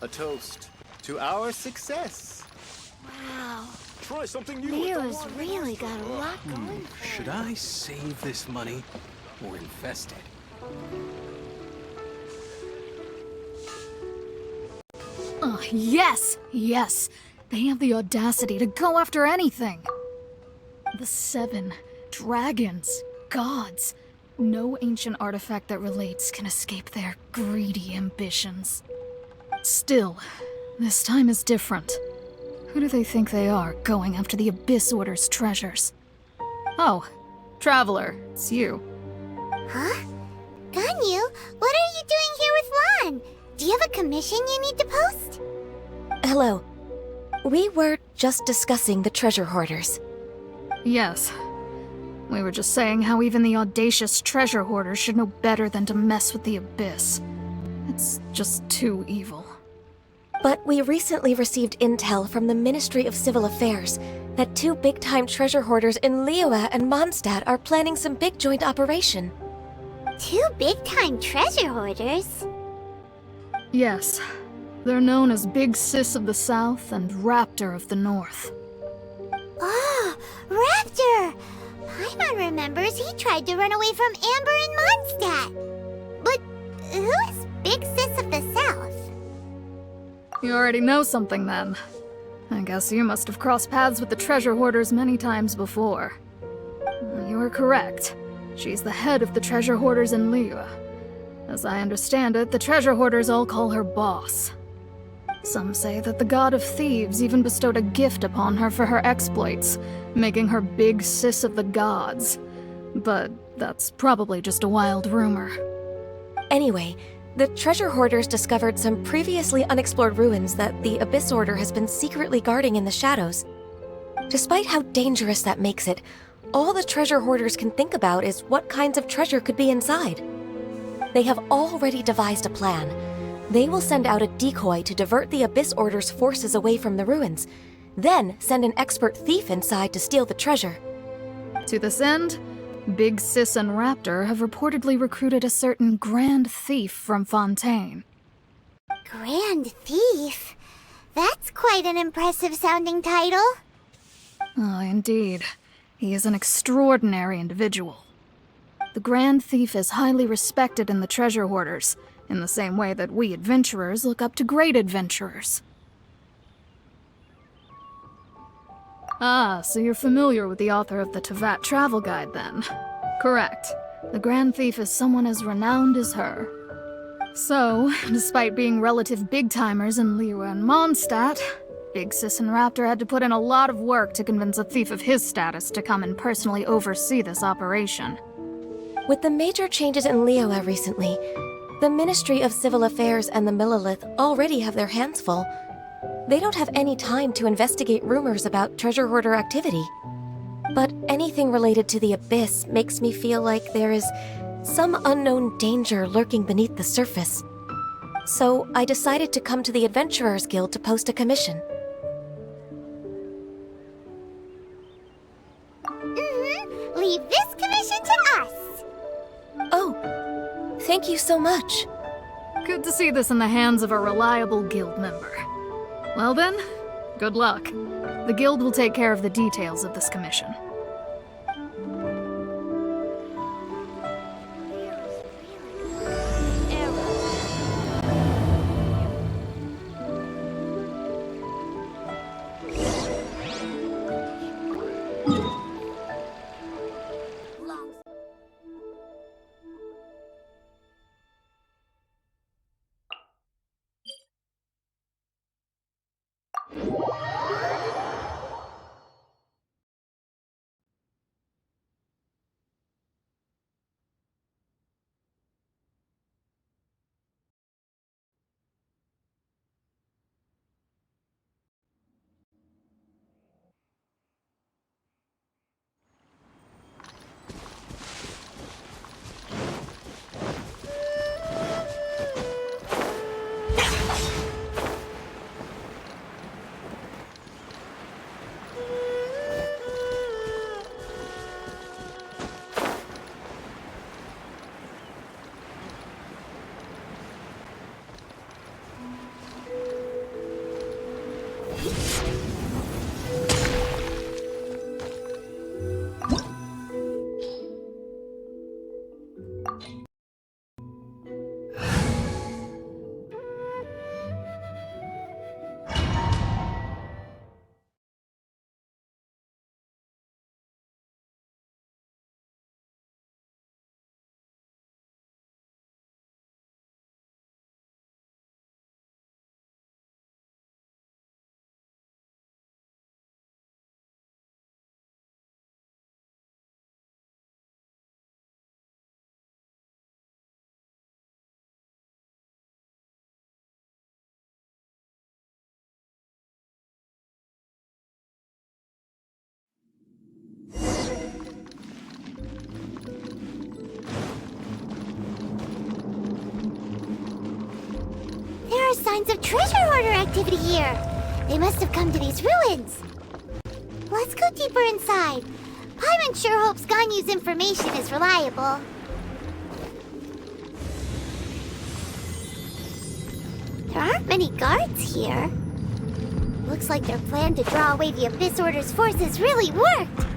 A toast to our success. Wow. Try something new. Leo's really got a lot going for Should I save this money or invest it? Yes! Yes! They have the audacity to go after anything! The 7 dragons, gods. No ancient artifact that relates can escape their greedy ambitions. Still, this time is different. Who do they think they are, going after the Abyss Order's treasures? Oh, Traveler, it's you. Huh? Ganyu, what are you doing here with Lan? Do you have a commission you need to post? Hello. We were just discussing the treasure hoarders. Yes. We were just saying how even the audacious treasure hoarders should know better than to mess with the Abyss. It's just too evil. But we recently received intel from the Ministry of Civil Affairs that 2 big-time treasure hoarders in Liyue and Mondstadt are planning some big joint operation. 2 big-time treasure hoarders? Yes. They're known as Big Sis of the South and Raptor of the North. Oh, Raptor! Paimon remembers he tried to run away from Amber in Mondstadt. But who is Big Sis of the South? You already know something then. I guess you must have crossed paths with the treasure hoarders many times before. You are correct. She's the head of the treasure hoarders in Liyue. As I understand it, the treasure hoarders all call her boss. Some say that the god of thieves even bestowed a gift upon her for her exploits, making her Big Sis of the gods. But that's probably just a wild rumor. Anyway, the treasure hoarders discovered some previously unexplored ruins that the Abyss Order has been secretly guarding in the shadows. Despite how dangerous that makes it, all the treasure hoarders can think about is what kinds of treasure could be inside. They have already devised a plan. They will send out a decoy to divert the Abyss Order's forces away from the ruins, then send an expert thief inside to steal the treasure. To this end, Big Sis and Raptor have reportedly recruited a certain Grand Thief from Fontaine. Grand Thief? That's quite an impressive sounding title. Oh, indeed. He is an extraordinary individual. The Grand Thief is highly respected in the treasure hoarders, in the same way that we adventurers look up to great adventurers. Ah, so you're familiar with the author of the Tevat Travel Guide, then? Correct. The Grand Thief is someone as renowned as her. So, despite being relative big-timers in Liyue and Mondstadt, Big Sis and Raptor had to put in a lot of work to convince a thief of his status to come and personally oversee this operation. With the major changes in Liyue recently, the Ministry of Civil Affairs and the Millelith already have their hands full. They don't have any time to investigate rumors about treasure hoarder activity. But anything related to the Abyss makes me feel like there is some unknown danger lurking beneath the surface. So I decided to come to the Adventurers Guild to post a commission. Leave this commission to us. Oh, thank you so much. Good to see this in the hands of a reliable guild member. Well then, good luck. The guild will take care of the details of this commission. signs of treasure hoarder activity here. They must have come to these ruins. Let's go deeper inside. Paimon sure hopes Ganyu's information is reliable. There aren't many guards here. Looks like their plan to draw away the Abyss Order's forces really worked.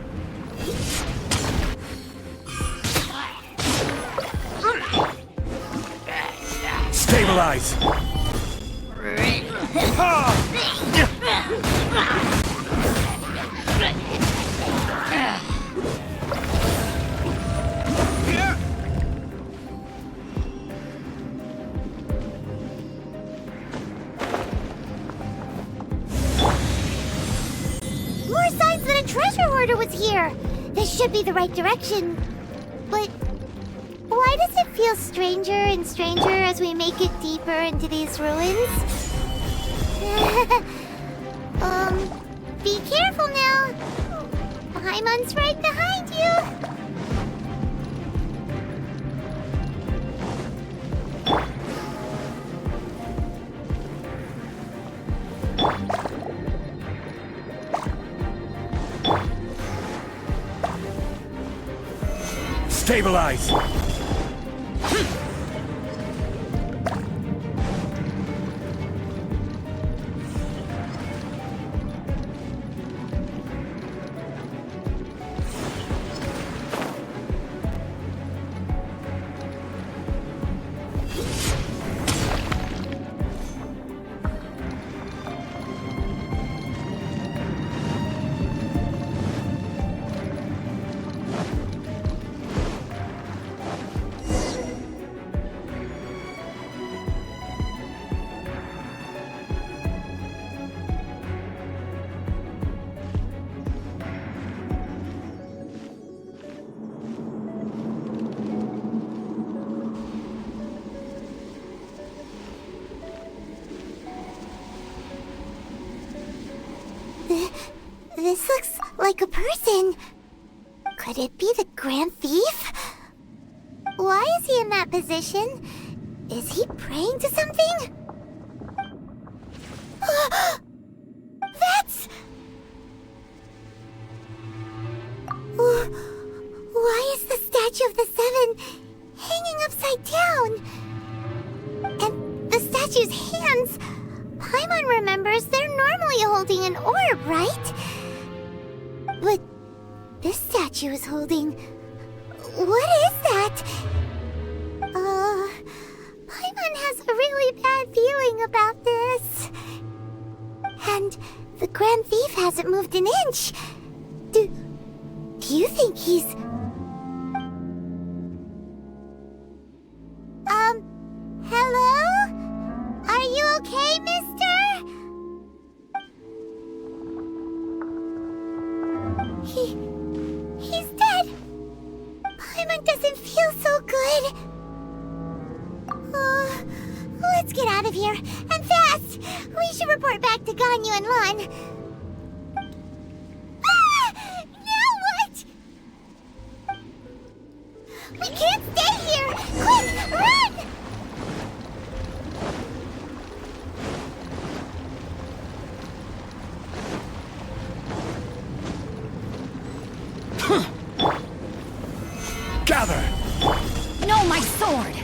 Stabilize! More signs that a treasure hoarder was here. This should be the right direction. But why does it feel stranger and stranger as we make it deeper into these ruins? Be careful now. Paimon's right behind you. Stabilize! This looks like a person. Could it be the Grand Thief? Why is he in that position? Is he praying to something? That's... Why is the statue of the Seven hanging upside down? And the statue's hands... Paimon remembers they're normally holding an orb, right? But this statue is holding... What is that? Paimon has a really bad feeling about this. And the Grand Thief hasn't moved an inch. Do you think he's... Hello? Are you okay, mister? He's dead. Paimon doesn't feel so good. Let's get out of here, and fast! We should report back to Ganyu and Lon. Now what? We can't stay here! Quick, run! Gather! No, my sword!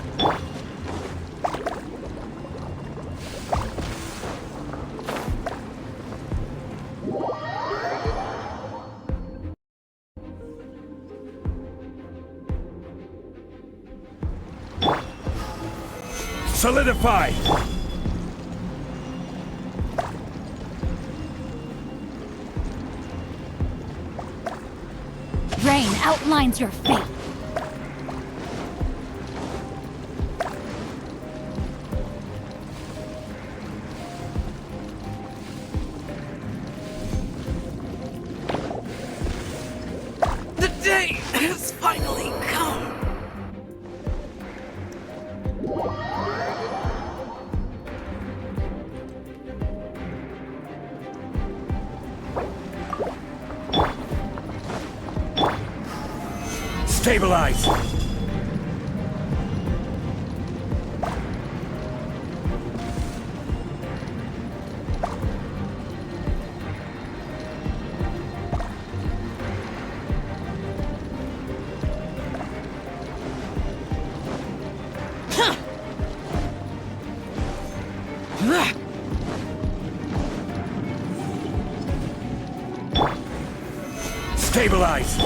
Solidify! Rain outlines your fate. The day has finally come. Stabilize! Stabilize!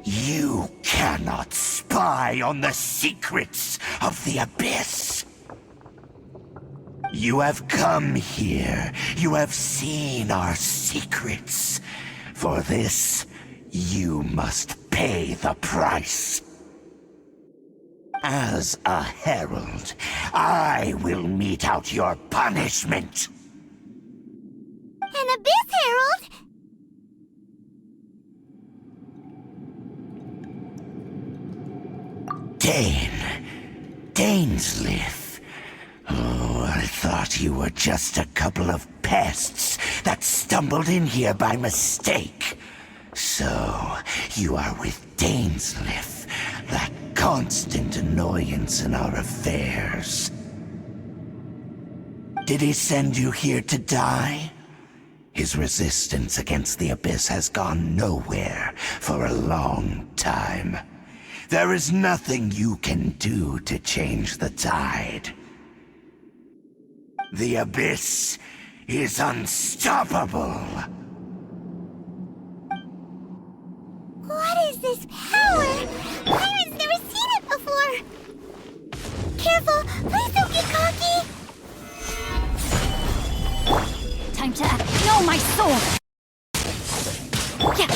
You cannot spy on the secrets of the Abyss. You have come here. You have seen our secrets. For this, you must pay the price. As a herald, I will mete out your punishment. An Abyss Herald? Dainsleif. Oh, I thought you were just a couple of pests that stumbled in here by mistake. So, you are with Dainsleif, that constant annoyance in our affairs. Did he send you here to die? His resistance against the Abyss has gone nowhere for a long time. There is nothing you can do to change the tide. The Abyss is unstoppable. What is this power? Pirates never seen it before. Careful, please don't get cocky. Time to act. No, my sword! Yeah.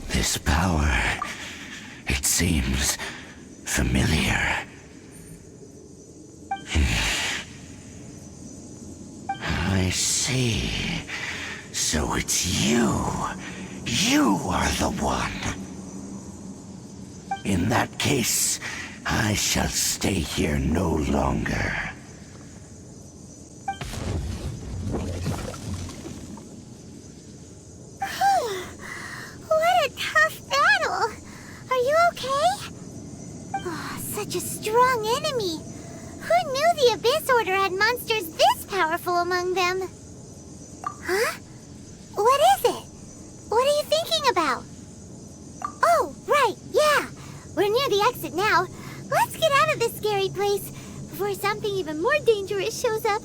This power, it seems familiar. I see. So it's you. You are the one. In that case, I shall stay here no longer. What a tough battle. Are you okay? Oh, such a strong enemy. Who knew the Abyss Order had monsters this powerful among them? Huh? What is it? What are you thinking about? Oh, right, yeah. We're near the exit now. Let's get out of this scary place before something even more dangerous shows up.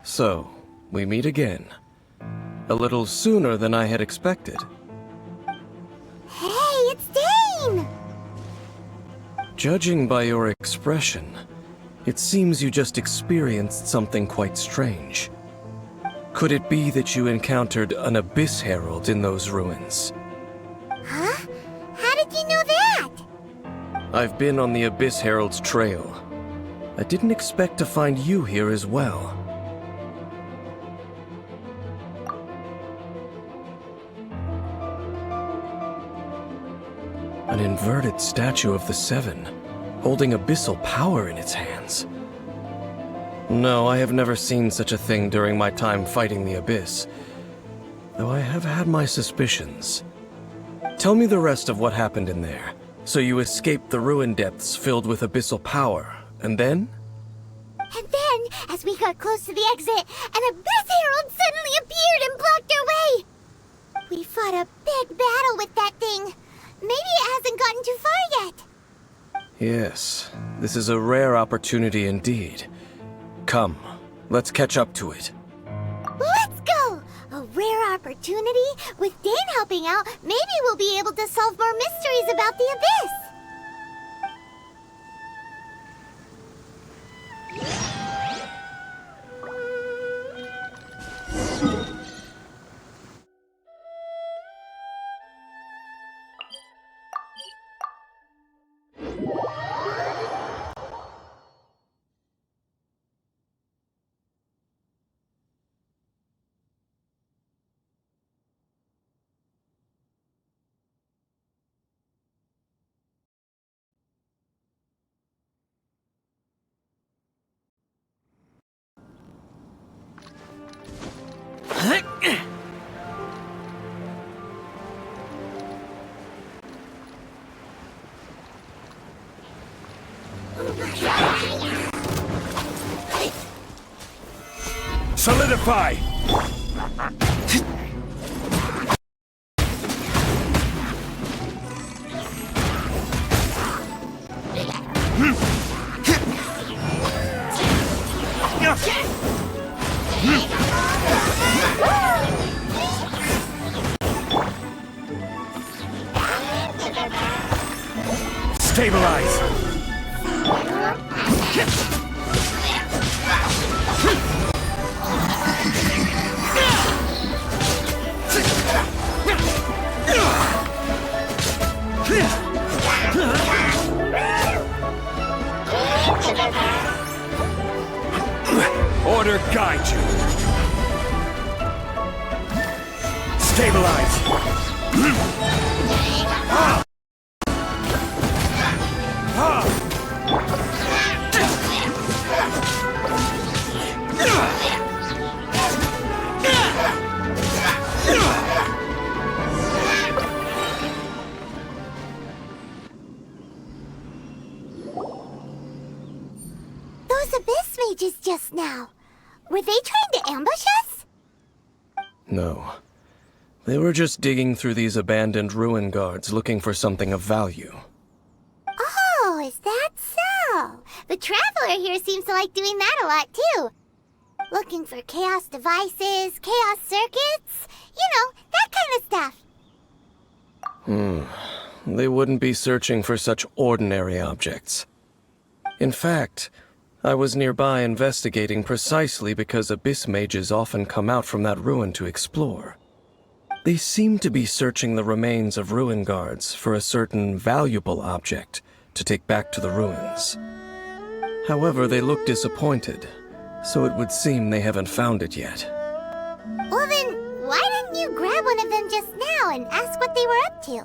So, we meet again. A little sooner than I had expected. Hey, it's Dane! Judging by your expression, it seems you just experienced something quite strange. Could it be that you encountered an Abyss Herald in those ruins? Huh? How did you know that? I've been on the Abyss Herald's trail. I didn't expect to find you here as well. An inverted statue of the Seven, holding abyssal power in its hands. No, I have never seen such a thing during my time fighting the Abyss, though I have had my suspicions. Tell me the rest of what happened in there. So you escaped the ruin depths filled with abyssal power, and then? And then, as we got close to the exit, an Abyss Herald suddenly appeared and blocked our way! We fought a big battle with that thing. Maybe it hasn't gotten too far yet. Yes, this is a rare opportunity indeed. Come, let's catch up to it. Let's go! A rare opportunity? With Dan helping out, maybe we'll be able to solve more mysteries about the Abyss! Solidify! Stabilize! Order guide you! Stabilize! Those Abyss mages just now. Were they trying to ambush us? No. They were just digging through these abandoned ruin guards looking for something of value. Oh, is that so? The Traveler here seems to like doing that a lot, too. Looking for chaos devices, chaos circuits, you know, that kind of stuff. They wouldn't be searching for such ordinary objects. In fact, I was nearby investigating precisely because Abyss mages often come out from that ruin to explore. They seem to be searching the remains of ruin guards for a certain valuable object to take back to the ruins. However, they look disappointed, so it would seem they haven't found it yet. Well then, why didn't you grab one of them just now and ask what they were up to?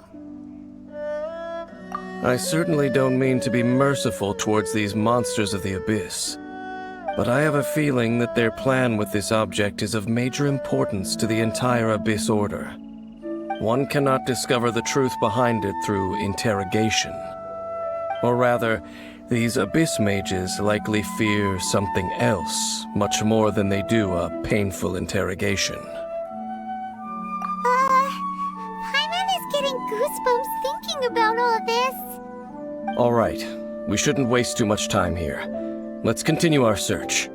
I certainly don't mean to be merciful towards these monsters of the Abyss, but I have a feeling that their plan with this object is of major importance to the entire Abyss Order. One cannot discover the truth behind it through interrogation. Or rather, these Abyss mages likely fear something else much more than they do a painful interrogation. Paimon is getting goosebumps thinking about all of this. All right, we shouldn't waste too much time here. Let's continue our search.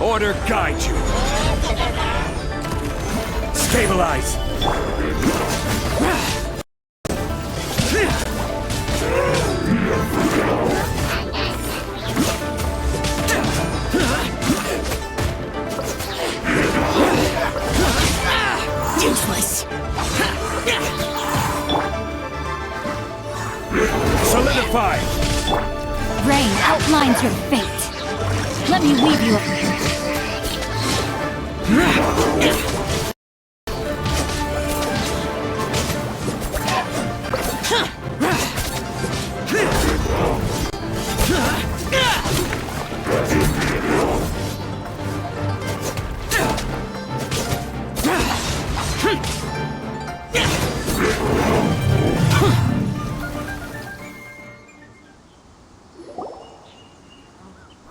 Order guide you. Stabilize. Useless. Solidify. Rain outlines your fate. Let me weave you a...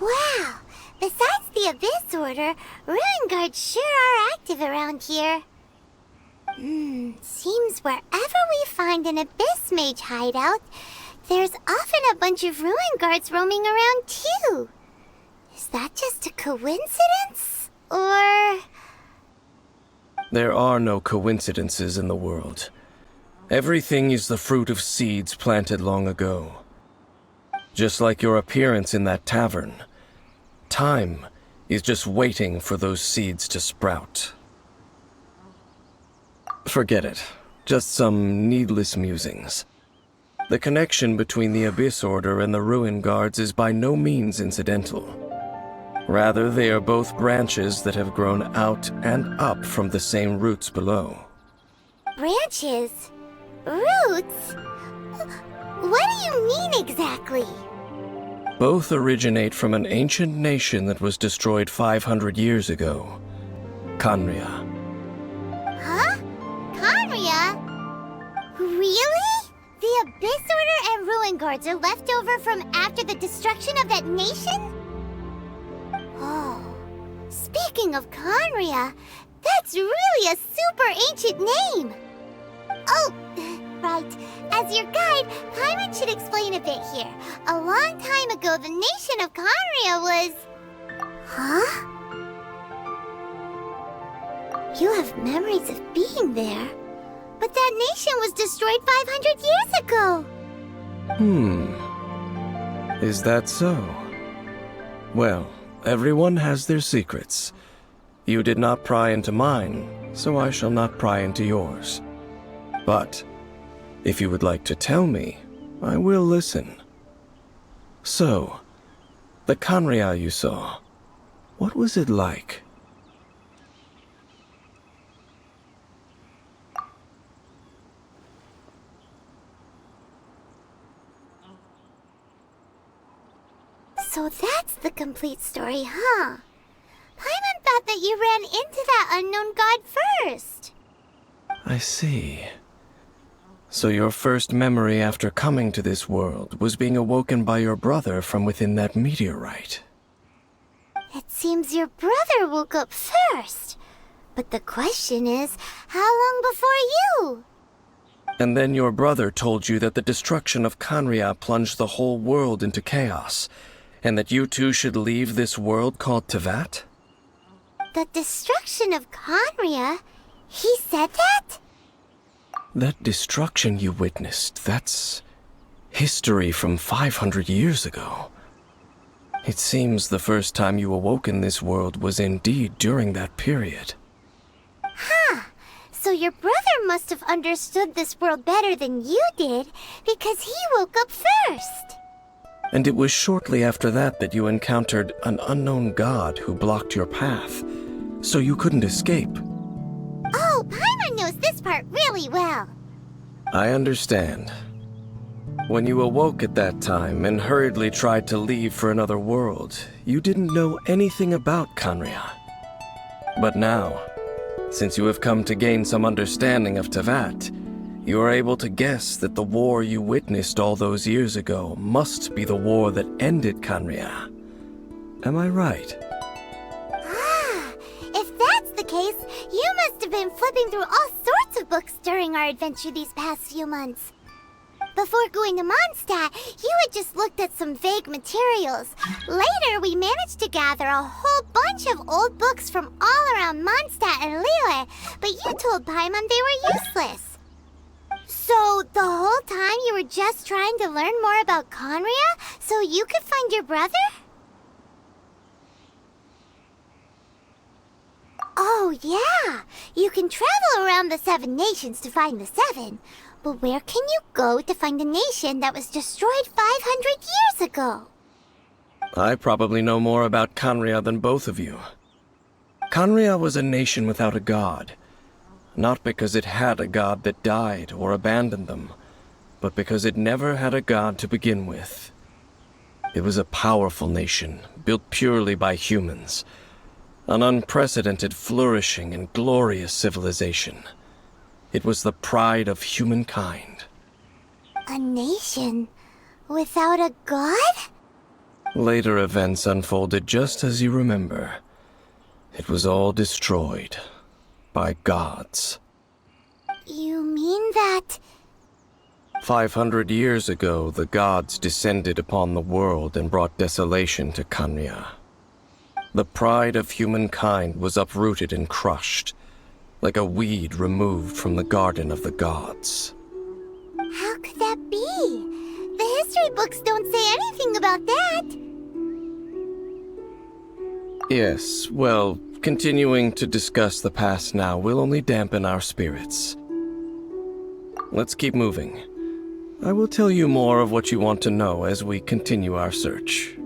Wow! Besides the Abyss Order, Ruin Guards sure are active around here. Seems wherever we find an Abyss Mage hideout, there's often a bunch of Ruin Guards roaming around too. Is that just a coincidence? Or... There are no coincidences in the world. Everything is the fruit of seeds planted long ago. Just like your appearance in that tavern. Time is just waiting for those seeds to sprout. Forget it. Just some needless musings. The connection between the Abyss Order and the Ruin Guards is by no means incidental. Rather, they are both branches that have grown out and up from the same roots below. branches? Roots? What do you mean exactly? Both originate from an ancient nation that was destroyed 500 years ago. Khaenri'ah. Huh? Khaenri'ah? Really? The Abyss Order and Ruin Guards are left over from after the destruction of that nation? Oh, speaking of Khaenri'ah, that's really a super ancient name! Oh, right. As your guide, Paimon should explain a bit here. A long time ago, the nation of Khaenri'ah was... Huh? You have memories of being there. But that nation was destroyed 500 years ago! Is that so? Well, everyone has their secrets. You did not pry into mine, so I shall not pry into yours. But, if you would like to tell me, I will listen. So, the Khaenri'ah you saw, what was it like? So that's the complete story, huh? Paimon thought that you ran into that unknown god first. I see. So your first memory after coming to this world was being awoken by your brother from within that meteorite. It seems your brother woke up first. But the question is, how long before you? And then your brother told you that the destruction of Khaenri'ah plunged the whole world into chaos, and that you two should leave this world called Teyvat? The destruction of Khaenri'ah? He said that? That destruction you witnessed, that's history from 500 years ago. It seems the first time you awoke in this world was indeed during that period. Huh. So your brother must have understood this world better than you did, because he woke up first. And it was shortly after that that you encountered an unknown god who blocked your path, so you couldn't escape. Oh, Paimon knows this part really well. I understand. When you awoke at that time and hurriedly tried to leave for another world, you didn't know anything about Khaenri'ah. But now, since you have come to gain some understanding of Tevat, you are able to guess that the war you witnessed all those years ago must be the war that ended Khaenri'ah. Am I right? Ah, if that's the case, you must have been flipping through all sorts of books during our adventure these past few months. Before going to Mondstadt, you had just looked at some vague materials. Later, we managed to gather a whole bunch of old books from all around Mondstadt and Liyue, but you told Paimon they were useless. So, the whole time you were just trying to learn more about Khaenri'ah so you could find your brother? Oh, yeah! You can travel around the 7 nations to find the 7. But where can you go to find a nation that was destroyed 500 years ago? I probably know more about Khaenri'ah than both of you. Khaenri'ah was a nation without a god. Not because it had a god that died or abandoned them, but because it never had a god to begin with. It was a powerful nation, built purely by humans. An unprecedented, flourishing, and glorious civilization. It was the pride of humankind. A nation without a god? Later events unfolded just as you remember. It was all destroyed by gods. You mean that... 500 years ago, the gods descended upon the world and brought desolation to Khaenri'ah. The pride of humankind was uprooted and crushed, like a weed removed from the garden of the gods. How could that be? The history books don't say anything about that. Yes, well, continuing to discuss the past now will only dampen our spirits. Let's keep moving. I will tell you more of what you want to know as we continue our search.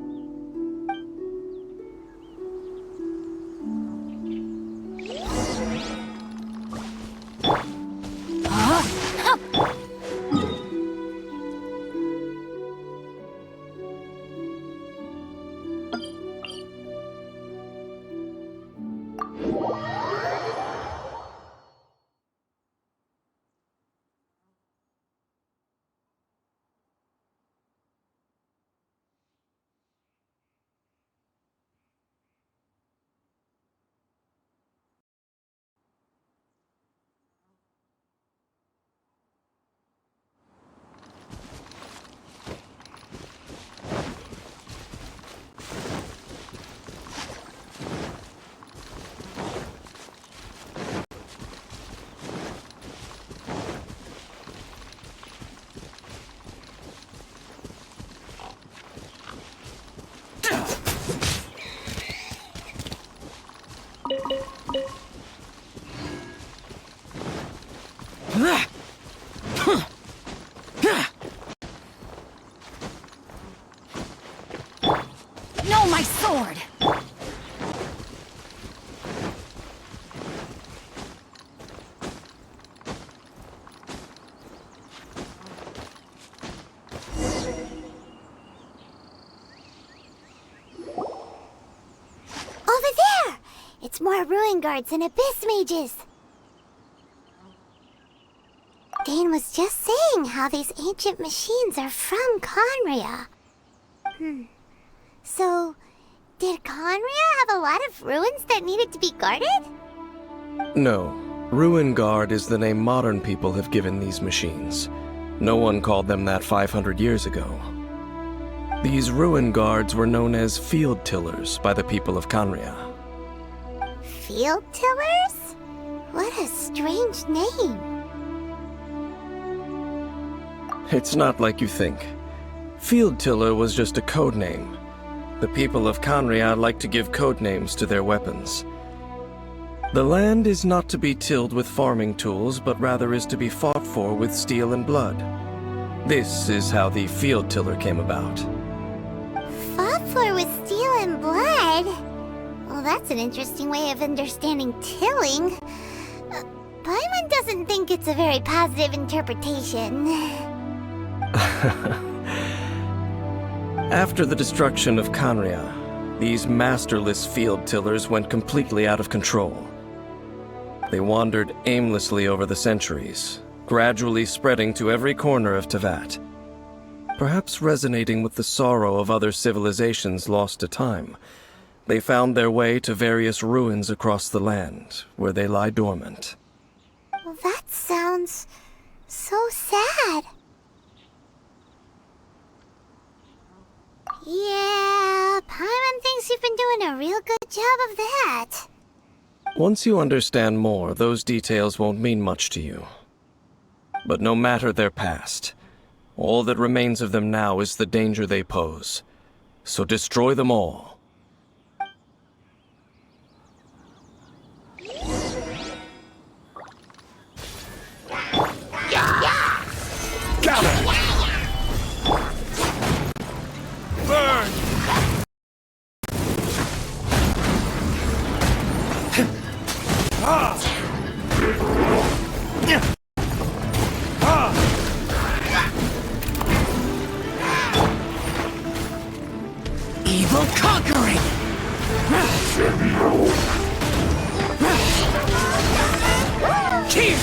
No, my sword! Over there! It's more ruin guards and abyss mages. Dane was just saying how these ancient machines are from Khaenri'ah. So, did Khaenri'ah have a lot of ruins that needed to be guarded? No. Ruin Guard is the name modern people have given these machines. No one called them that 500 years ago. These Ruin Guards were known as Field Tillers by the people of Khaenri'ah. Field tillers? What a strange name. It's not like you think. Field Tiller was just a code name. The people of Khaenri'ah like to give code names to their weapons. The land is not to be tilled with farming tools, but rather is to be fought for with steel and blood. This is how the Field Tiller came about. Fought for with steel and blood? Well, that's an interesting way of understanding tilling. Paimon doesn't think it's a very positive interpretation. After the destruction of Khaenri'ah, These masterless field tillers went completely out of control. They wandered aimlessly over the centuries, gradually spreading to every corner of Teyvat. Perhaps resonating with the sorrow of other civilizations lost to time, they found their way to various ruins across the land, where they lie dormant. Well, that sounds so sad. Yeah, Paimon thinks you've been doing a real good job of that. Once you understand more, those details won't mean much to you. But no matter their past, all that remains of them now is the danger they pose. So destroy them all. Got it! Burn! Ah! Ah! Evil conquering! Here!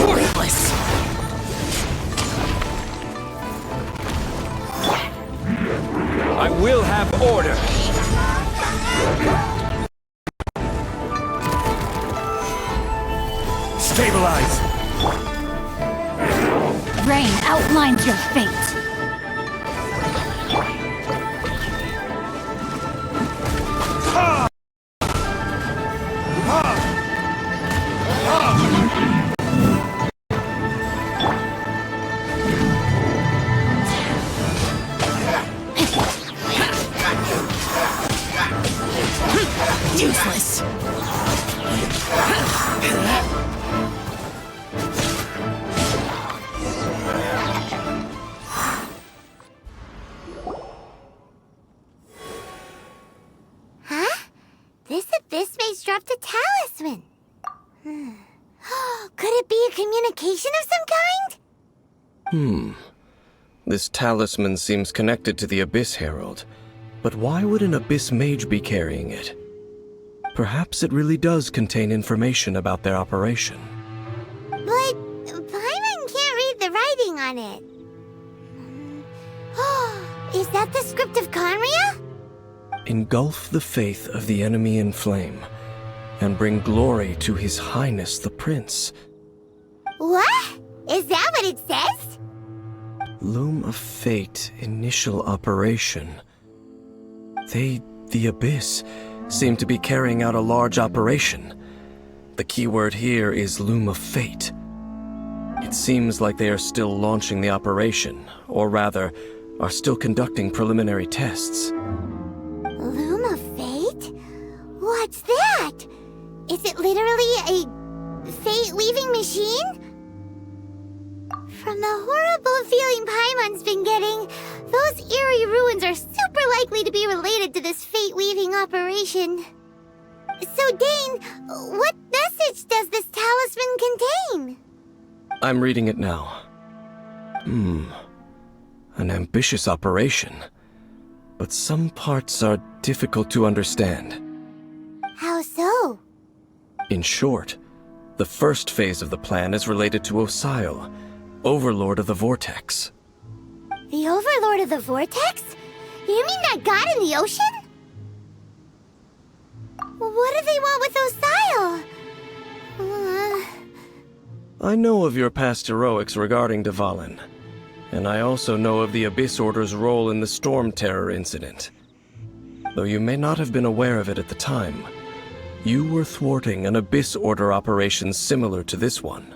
Worthless! I will have order! Stabilize! Rain outlines your fate. Useless! Huh? This abyss mage dropped a talisman. Could it be a communication of some kind? This talisman seems connected to the Abyss Herald. But why would an Abyss Mage be carrying it? Perhaps it really does contain information about their operation. But Paimon can't read the writing on it. Is that the script of Conria? Engulf the faith of the enemy in flame, and bring glory to His Highness the Prince. What? Is that what it says? Loom of Fate, initial operation. They, the Abyss, seem to be carrying out a large operation. The keyword here is Loom of Fate. It seems like they are still launching the operation, or rather, are still conducting preliminary tests. Loom of Fate? What's that? Is it literally a fate-weaving machine? From the horrible feeling Paimon's been getting, those eerie ruins are super likely to be related to this fate-weaving operation. So, Dane, what message does this talisman contain? I'm reading it now. An ambitious operation. But some parts are difficult to understand. How so? In short, the first phase of the plan is related to Osile, Overlord of the Vortex. The Overlord of the Vortex? You mean that god in the ocean? What do they want with Osile? I know of your past heroics regarding Dvalin, and I also know of the Abyss Order's role in the Storm Terror incident. Though you may not have been aware of it at the time, you were thwarting an Abyss Order operation similar to this one.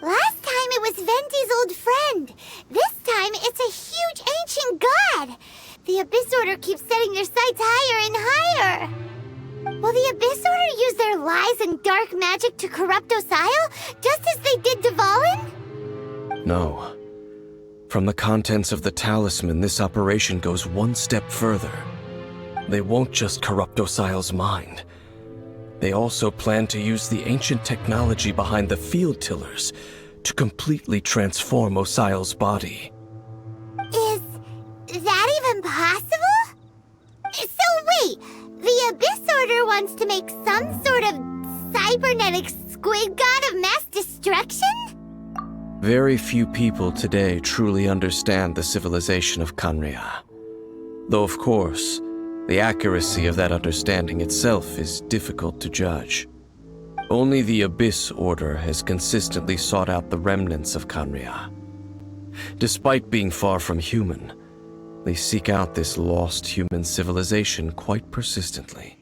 Last time it was Venti's old friend. This time it's a huge ancient god. The Abyss Order keeps setting their sights higher and higher. Will the Abyss Order use their lies and dark magic to corrupt Osile, just as they did Dvalin? No. From the contents of the talisman, this operation goes one step further. They won't just corrupt Osile's mind. They also plan to use the ancient technology behind the field tillers to completely transform Osial's body. Is that even possible? So wait, the Abyss Order wants to make some sort of cybernetic squid god of mass destruction? Very few people today truly understand the civilization of Khaenri'ah. Though of course, the accuracy of that understanding itself is difficult to judge. Only the Abyss Order has consistently sought out the remnants of Khaenri'ah. Despite being far from human, they seek out this lost human civilization quite persistently.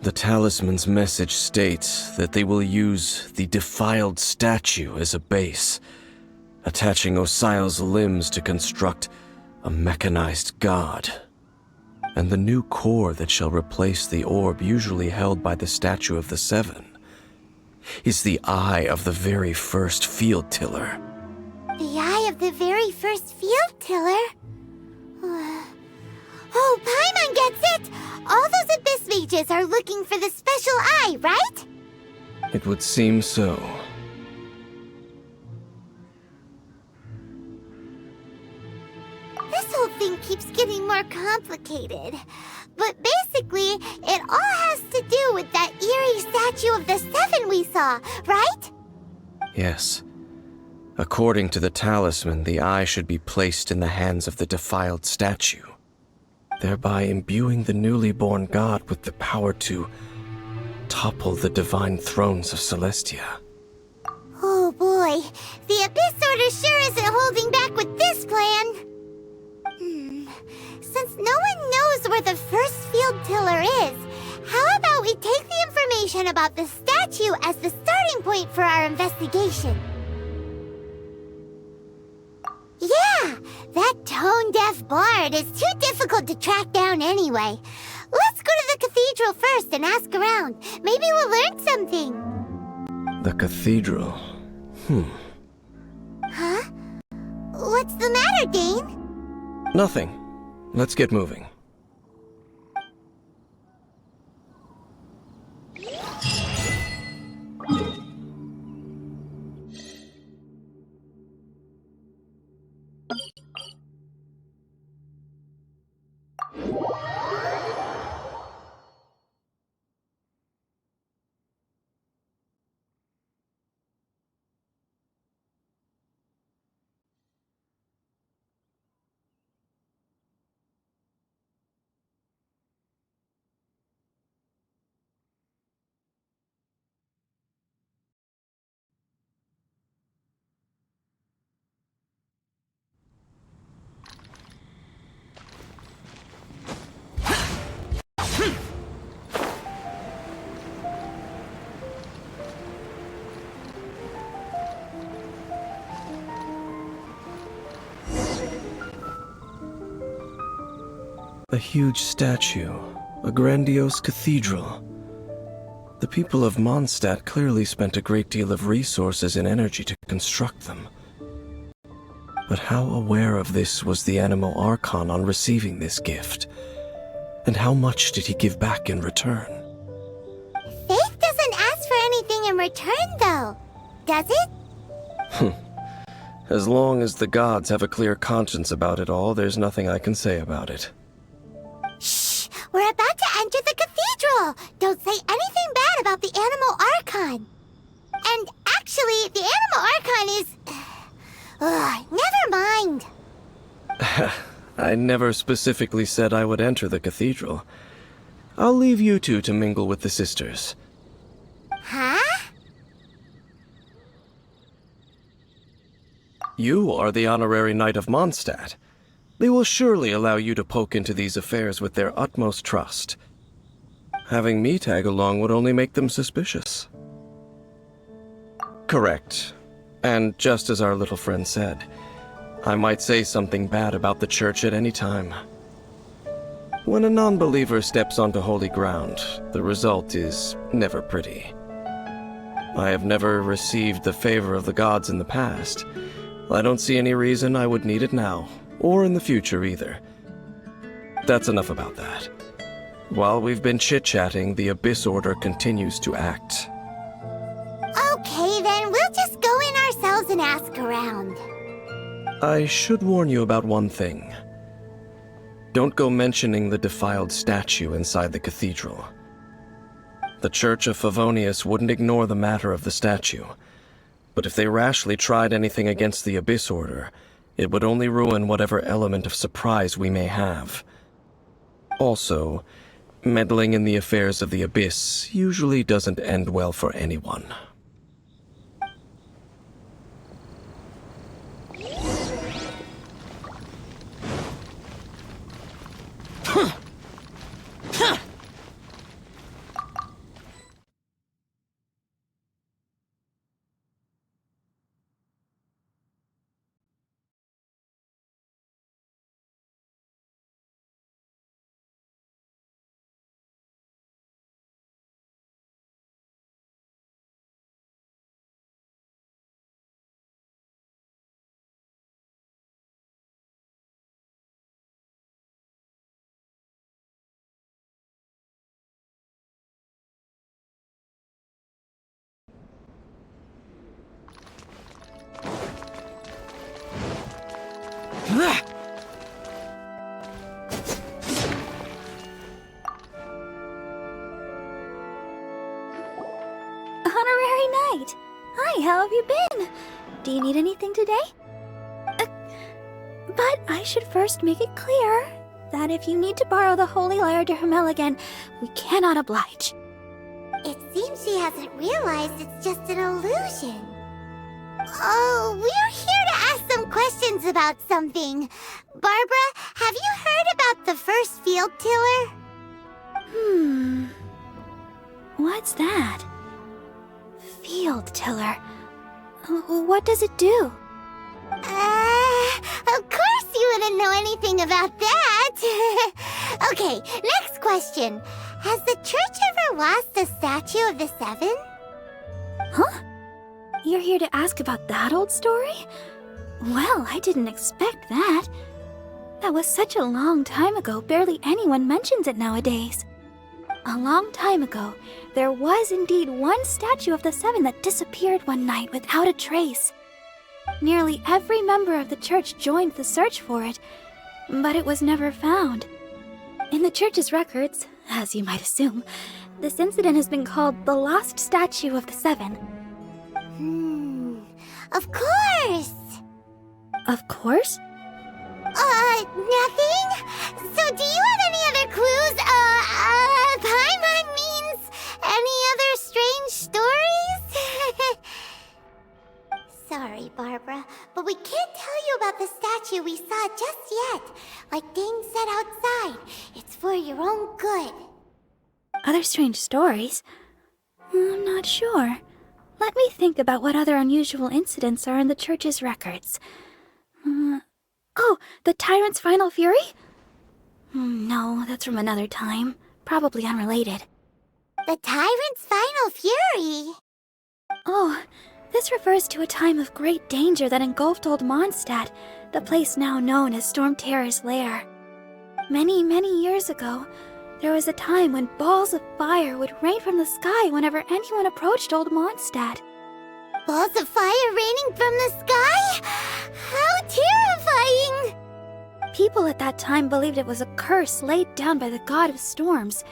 The talisman's message states that they will use the defiled statue as a base, attaching Osial's limbs to construct a mechanized god. And the new core that shall replace the orb usually held by the Statue of the Seven is the eye of the very first field tiller. The eye of the very first field tiller? Oh, Paimon gets it! All those Abyss mages are looking for the special eye, right? It would seem so. This whole thing keeps getting more complicated. But basically, it all has to do with that eerie Statue of the Seven we saw, right? Yes. According to the talisman, the eye should be placed in the hands of the defiled statue, thereby imbuing the newly born god with the power to topple the divine thrones of Celestia. Oh boy, the Abyss Order sure isn't holding back with this plan. Since no one knows where the first field tiller is, how about we take the information about the statue as the starting point for our investigation? Yeah, that tone-deaf bard is too difficult to track down anyway. Let's go to the cathedral first and ask around. Maybe we'll learn something. The cathedral? Huh? What's the matter, Dane? Nothing. Let's get moving. A huge statue, a grandiose cathedral. The people of Mondstadt clearly spent a great deal of resources and energy to construct them. But how aware of this was the Anemo Archon on receiving this gift? And how much did he give back in return? Faith doesn't ask for anything in return, though, does it? As long as the gods have a clear conscience about it all, there's nothing I can say about it. Shh! We're about to enter the cathedral! Don't say anything bad about the Animal Archon! And actually, the Animal Archon is... never mind! I never specifically said I would enter the cathedral. I'll leave you two to mingle with the sisters. Huh? You are the honorary knight of Mondstadt. They will surely allow you to poke into these affairs with their utmost trust. Having me tag along would only make them suspicious. Correct. And just as our little friend said, I might say something bad about the church at any time. When a non-believer steps onto holy ground, the result is never pretty. I have never received the favor of the gods in the past. I don't see any reason I would need it now, or in the future either. That's enough about that. While we've been chit-chatting, the Abyss Order continues to act. Okay, then we'll just go in ourselves and ask around. I should warn you about one thing. Don't go mentioning the defiled statue inside the cathedral. The Church of Favonius wouldn't ignore the matter of the statue, but if they rashly tried anything against the Abyss Order, it would only ruin whatever element of surprise we may have. Also, meddling in the affairs of the Abyss usually doesn't end well for anyone. Honorary Knight! Hi, how have you been? Do you need anything today? But I should first make it clear that if you need to borrow the Holy Lyre to Hermel again, we cannot oblige. It seems she hasn't realized it's just an illusion. Oh, we're here to ask some questions about something. Barbara, have you heard about the first field tiller? What's that? Field tiller. What does it do? Of course you wouldn't know anything about that. Okay, next question. Has the church ever lost a statue of the Seven? Huh? You're here to ask about that old story? Well, I didn't expect that. That was such a long time ago, barely anyone mentions it nowadays. A long time ago, there was indeed one statue of the Seven that disappeared one night without a trace. Nearly every member of the church joined the search for it, but it was never found. In the church's records, as you might assume, this incident has been called the Lost Statue of the Seven. Of course! Of course? Nothing? So do you have any other clues? Paimon means any other strange stories? Sorry, Barbara, but we can't tell you about the statue we saw just yet. Like Dane said outside, it's for your own good. Other strange stories? I'm not sure. Let me think about what other unusual incidents are in the church's records. Oh, the Tyrant's Final Fury? No, that's from another time. Probably unrelated. The Tyrant's Final Fury? Oh, this refers to a time of great danger that engulfed Old Mondstadt, the place now known as Storm Terror's lair. Many, many years ago, there was a time when balls of fire would rain from the sky whenever anyone approached Old Mondstadt. Balls of fire raining from the sky? How terrifying! People at that time believed it was a curse laid down by the god of storms,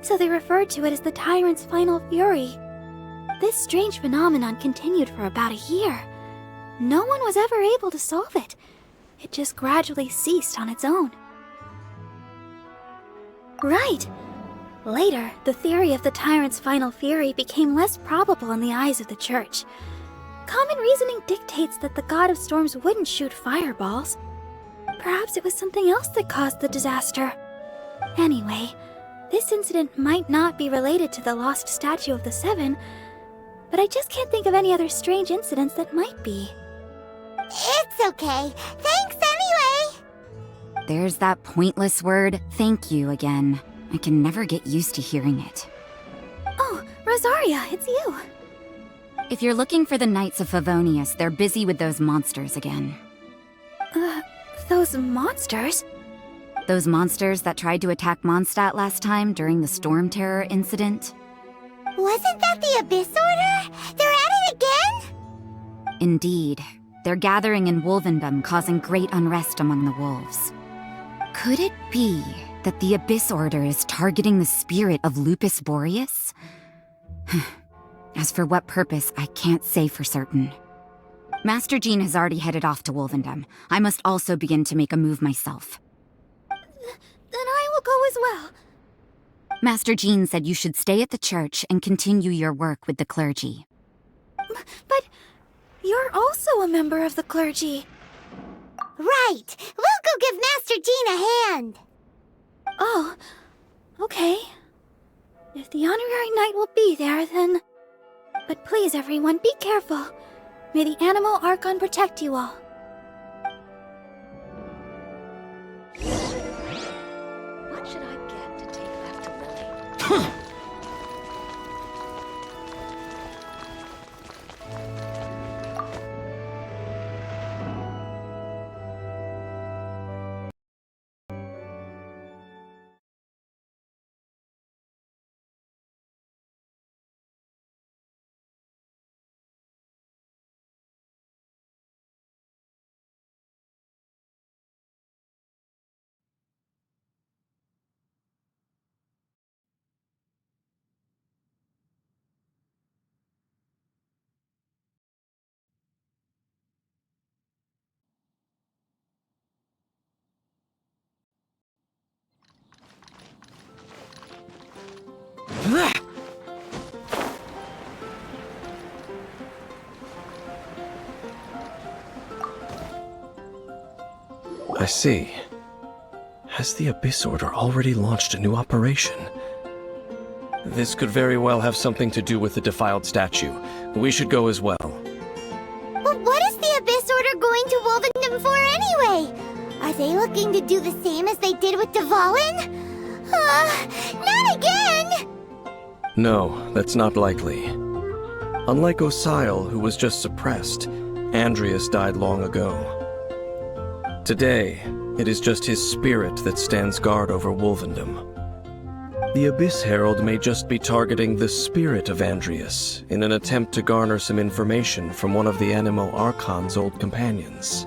so they referred to it as the Tyrant's Final Fury. This strange phenomenon continued for about a year. No one was ever able to solve it. It just gradually ceased on its own. Right. Later, the theory of the Tyrant's Final Fury became less probable in the eyes of the church. Common reasoning dictates that the god of storms wouldn't shoot fireballs. Perhaps it was something else that caused the disaster. Anyway, this incident might not be related to the lost statue of the Seven, but I just can't think of any other strange incidents that might be. It's okay. Thanks anyway! There's that pointless word, thank you, again. I can never get used to hearing it. Oh, Rosaria, it's you. If you're looking for the Knights of Favonius, they're busy with those monsters again. Those monsters? Those monsters that tried to attack Mondstadt last time during the Storm Terror incident? Wasn't that the Abyss Order? They're at it again? Indeed. They're gathering in Wolvendom, causing great unrest among the wolves. Could it be that the Abyss Order is targeting the spirit of Lupus Boreas? As for what purpose, I can't say for certain. Master Jean has already headed off to Wolvendom. I must also begin to make a move myself. Then I will go as well. Master Jean said you should stay at the church and continue your work with the clergy. But you're also a member of the clergy. Right! We'll go give Master Jean a hand! Oh, okay. If the honorary knight will be there, then... But please, everyone, be careful. May the Animal Archon protect you all. What should I get to take back to Lily? I see. Has the Abyss Order already launched a new operation? This could very well have something to do with the defiled statue. We should go as well. But what is the Abyss Order going to Wolvendom for anyway? Are they looking to do the same as they did with Dvalin? Not again! No, that's not likely. Unlike Osile, who was just suppressed, Andreas died long ago. Today, it is just his spirit that stands guard over Wolvendom. The Abyss Herald may just be targeting the spirit of Andreas in an attempt to garner some information from one of the Animal Archon's old companions.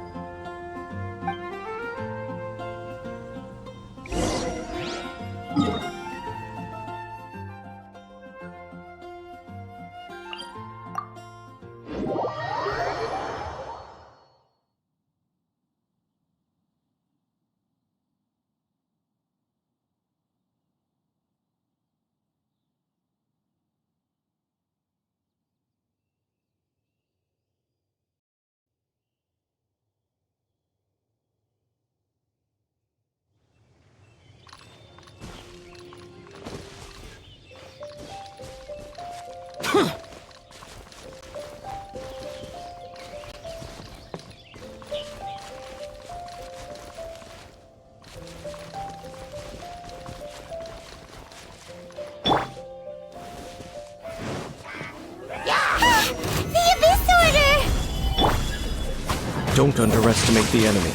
Don't underestimate the enemy.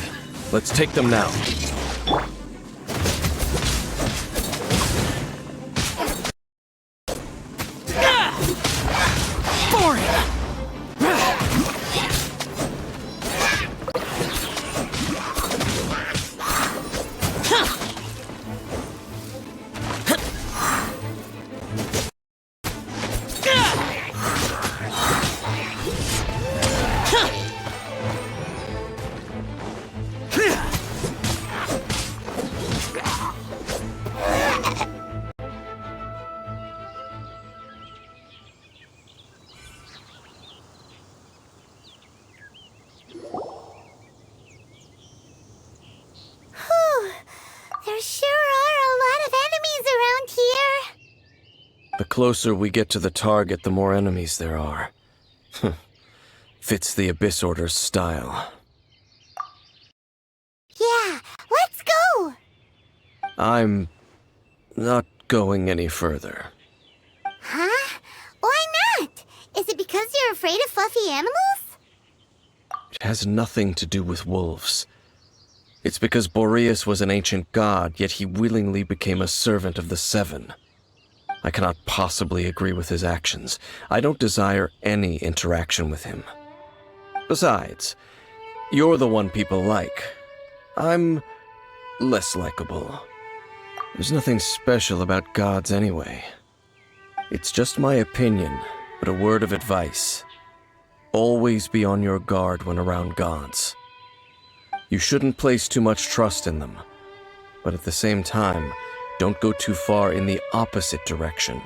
Let's take them now. There sure are a lot of enemies around here. The closer we get to the target, the more enemies there are. Fits the Abyss Order's style. Yeah, let's go! I'm not going any further. Huh? Why not? Is it because you're afraid of fluffy animals? It has nothing to do with wolves. It's because Boreas was an ancient god, yet he willingly became a servant of the Seven. I cannot possibly agree with his actions. I don't desire any interaction with him. Besides, you're the one people like. I'm less likable. There's nothing special about gods anyway. It's just my opinion, but a word of advice. Always be on your guard when around gods. You shouldn't place too much trust in them, but at the same time, don't go too far in the opposite direction.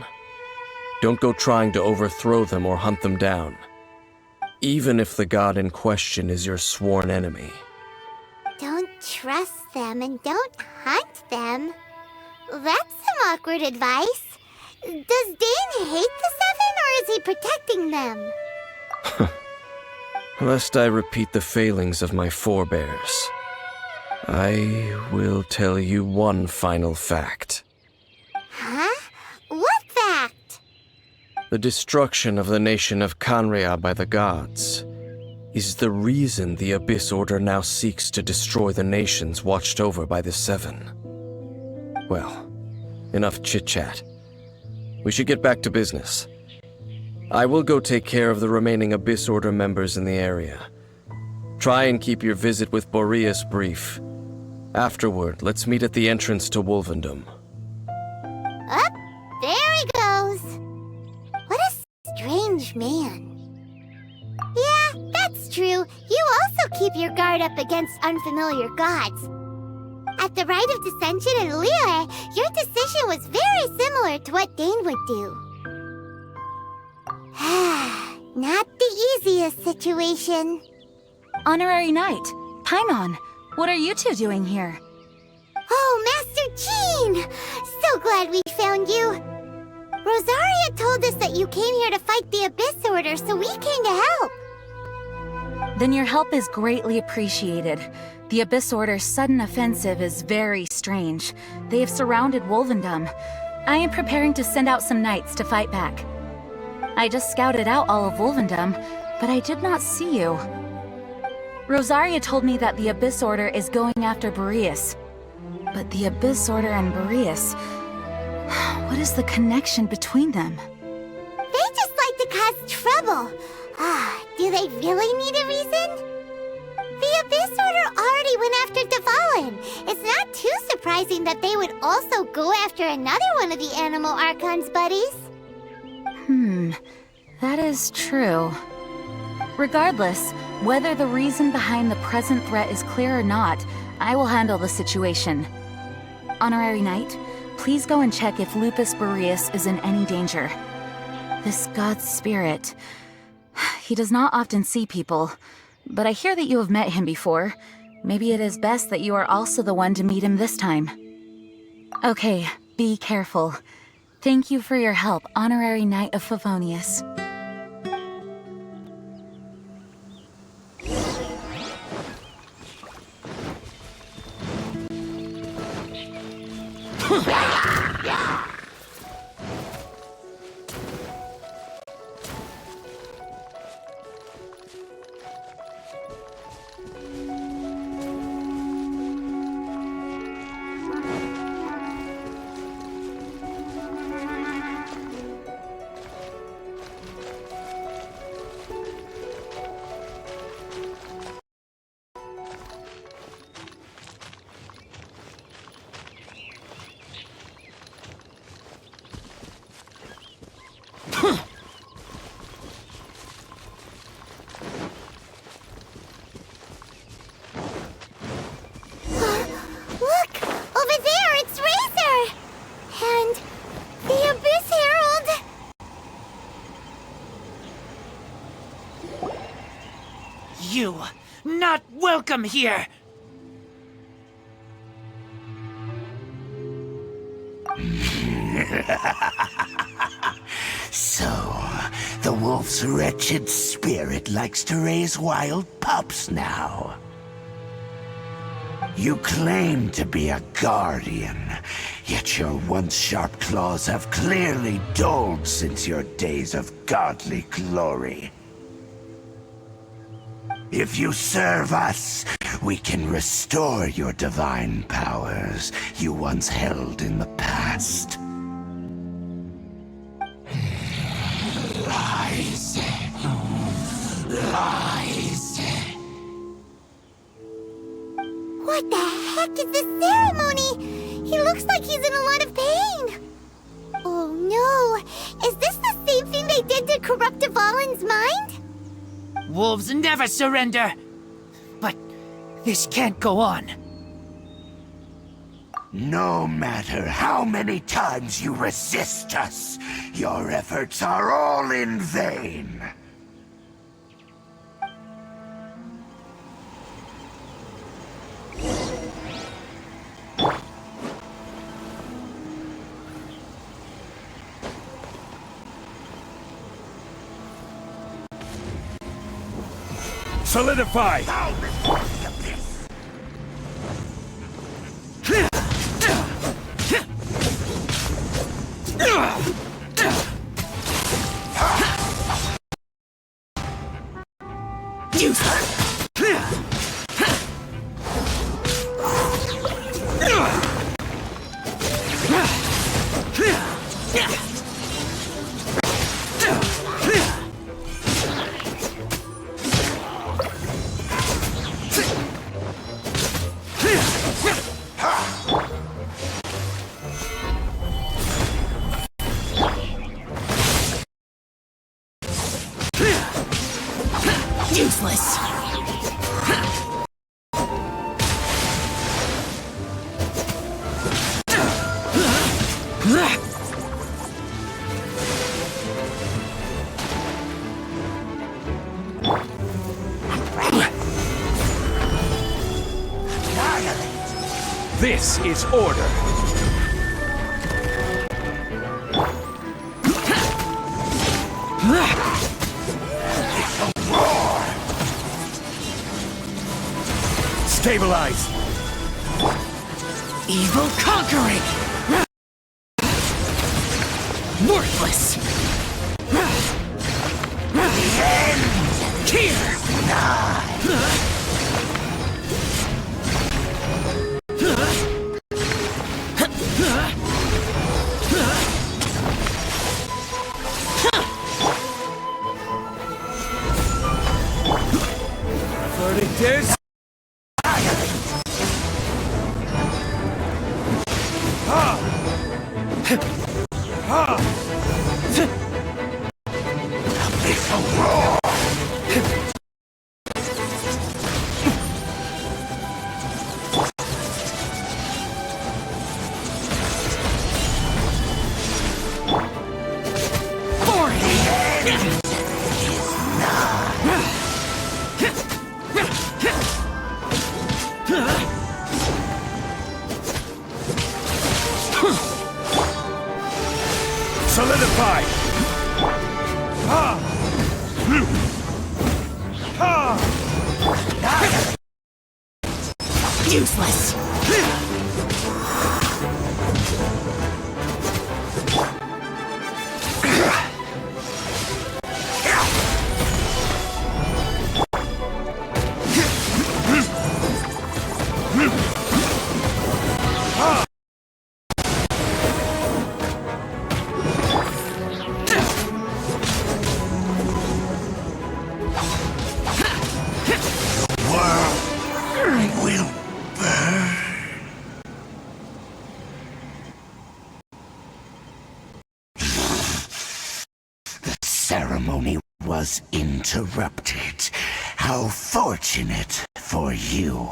Don't go trying to overthrow them or hunt them down, even if the god in question is your sworn enemy. Don't trust them and don't hunt them. That's some awkward advice. Does Dane hate the Seven, or is he protecting them? Lest I repeat the failings of my forebears, I will tell you one final fact. Huh? What fact? The destruction of the nation of Canria by the gods is the reason the Abyss Order now seeks to destroy the nations watched over by the Seven. Well, enough chit-chat. We should get back to business. I will go take care of the remaining Abyss Order members in the area. Try and keep your visit with Boreas brief. Afterward, let's meet at the entrance to Wolvendom. Up, there he goes. What a strange man. Yeah, that's true. You also keep your guard up against unfamiliar gods. At the Rite of Dissension in Liyue, your decision was very similar to what Dane would do. Not the easiest situation. Honorary Knight, Paimon, what are you two doing here? Oh, Master Jean! So glad we found you. Rosaria told us that you came here to fight the Abyss Order, so we came to help. Then your help is greatly appreciated. The Abyss Order's sudden offensive is very strange. They have surrounded Wolvendom. I am preparing to send out some knights to fight back. I just scouted out all of Wolvendom, but I did not see you. Rosaria told me that the Abyss Order is going after Boreas. But the Abyss Order and Boreas... what is the connection between them? They just like to cause trouble. Do they really need a reason? The Abyss Order already went after Devalin. It's not too surprising that they would also go after another one of the Animal Archon's buddies. That is true. Regardless, whether the reason behind the present threat is clear or not, I will handle the situation. Honorary Knight, please go and check if Lupus Boreas is in any danger. This god's spirit... he does not often see people, but I hear that you have met him before. Maybe it is best that you are also the one to meet him this time. Okay, be careful. Thank you for your help, Honorary Knight of Favonius. You, not welcome here! So, the wolf's wretched spirit likes to raise wild pups now. You claim to be a guardian, yet your once sharp claws have clearly dulled since your days of godly glory. If you serve us, we can restore your divine powers you once held in the past. Lies. Lies. What the heck is this ceremony? He looks like he's in a lot of pain. Oh no, is this the same thing they did to corrupt Dvalin's mind? Wolves never surrender. But this can't go on. No matter how many times you resist us, your efforts are all in vain. Solidify! Useless. This is order. Stabilize. Evil conquering. Worthless. Here. This. Solidify! Useless. Will burn. The ceremony was interrupted. How fortunate for you.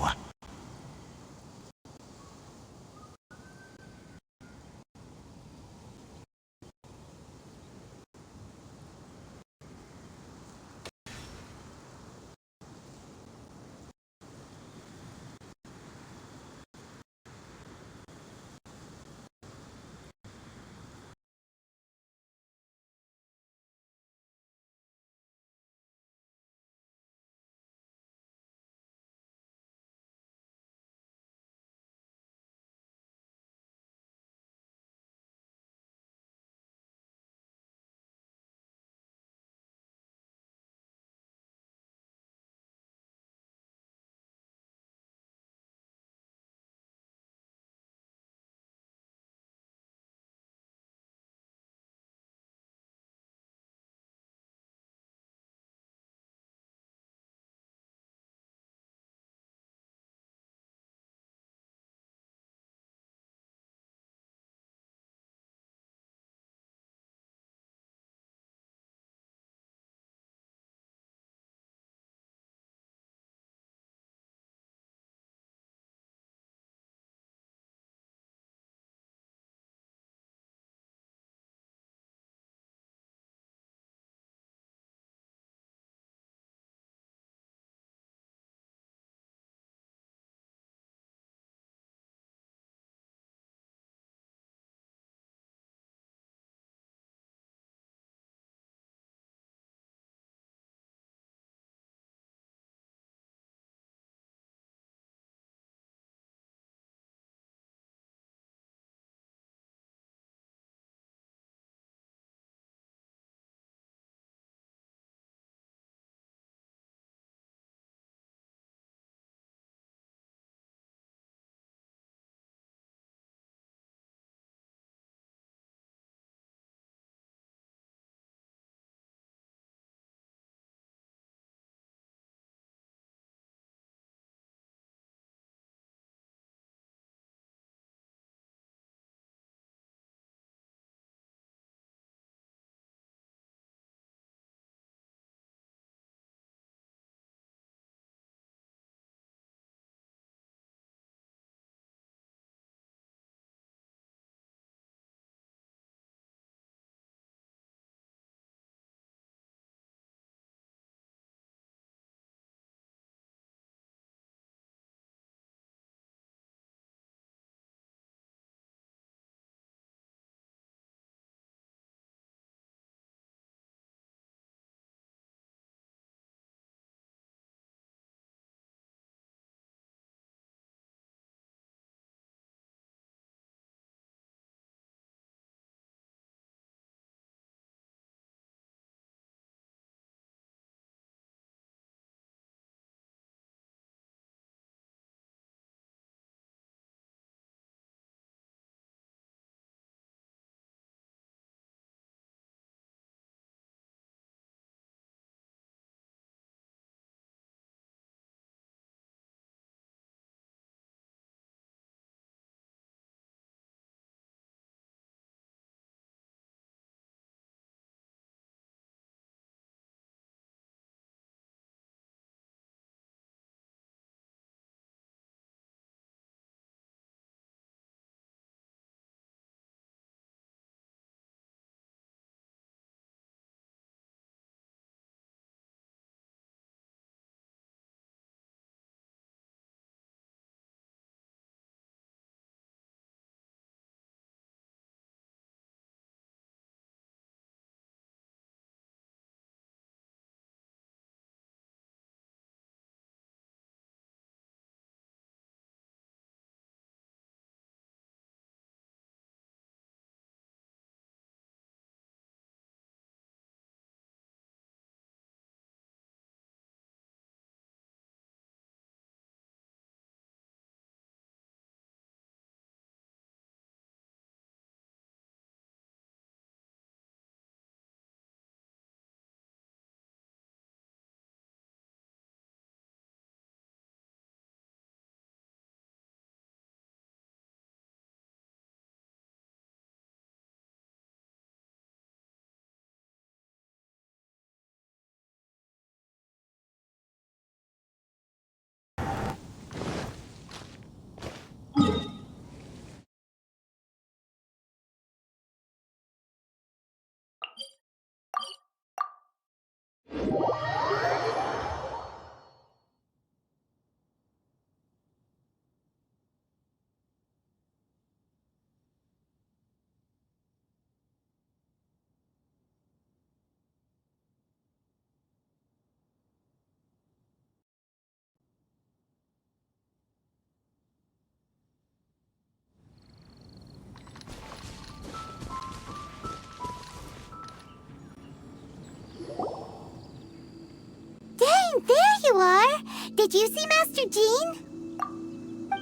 Did you see Master Jean?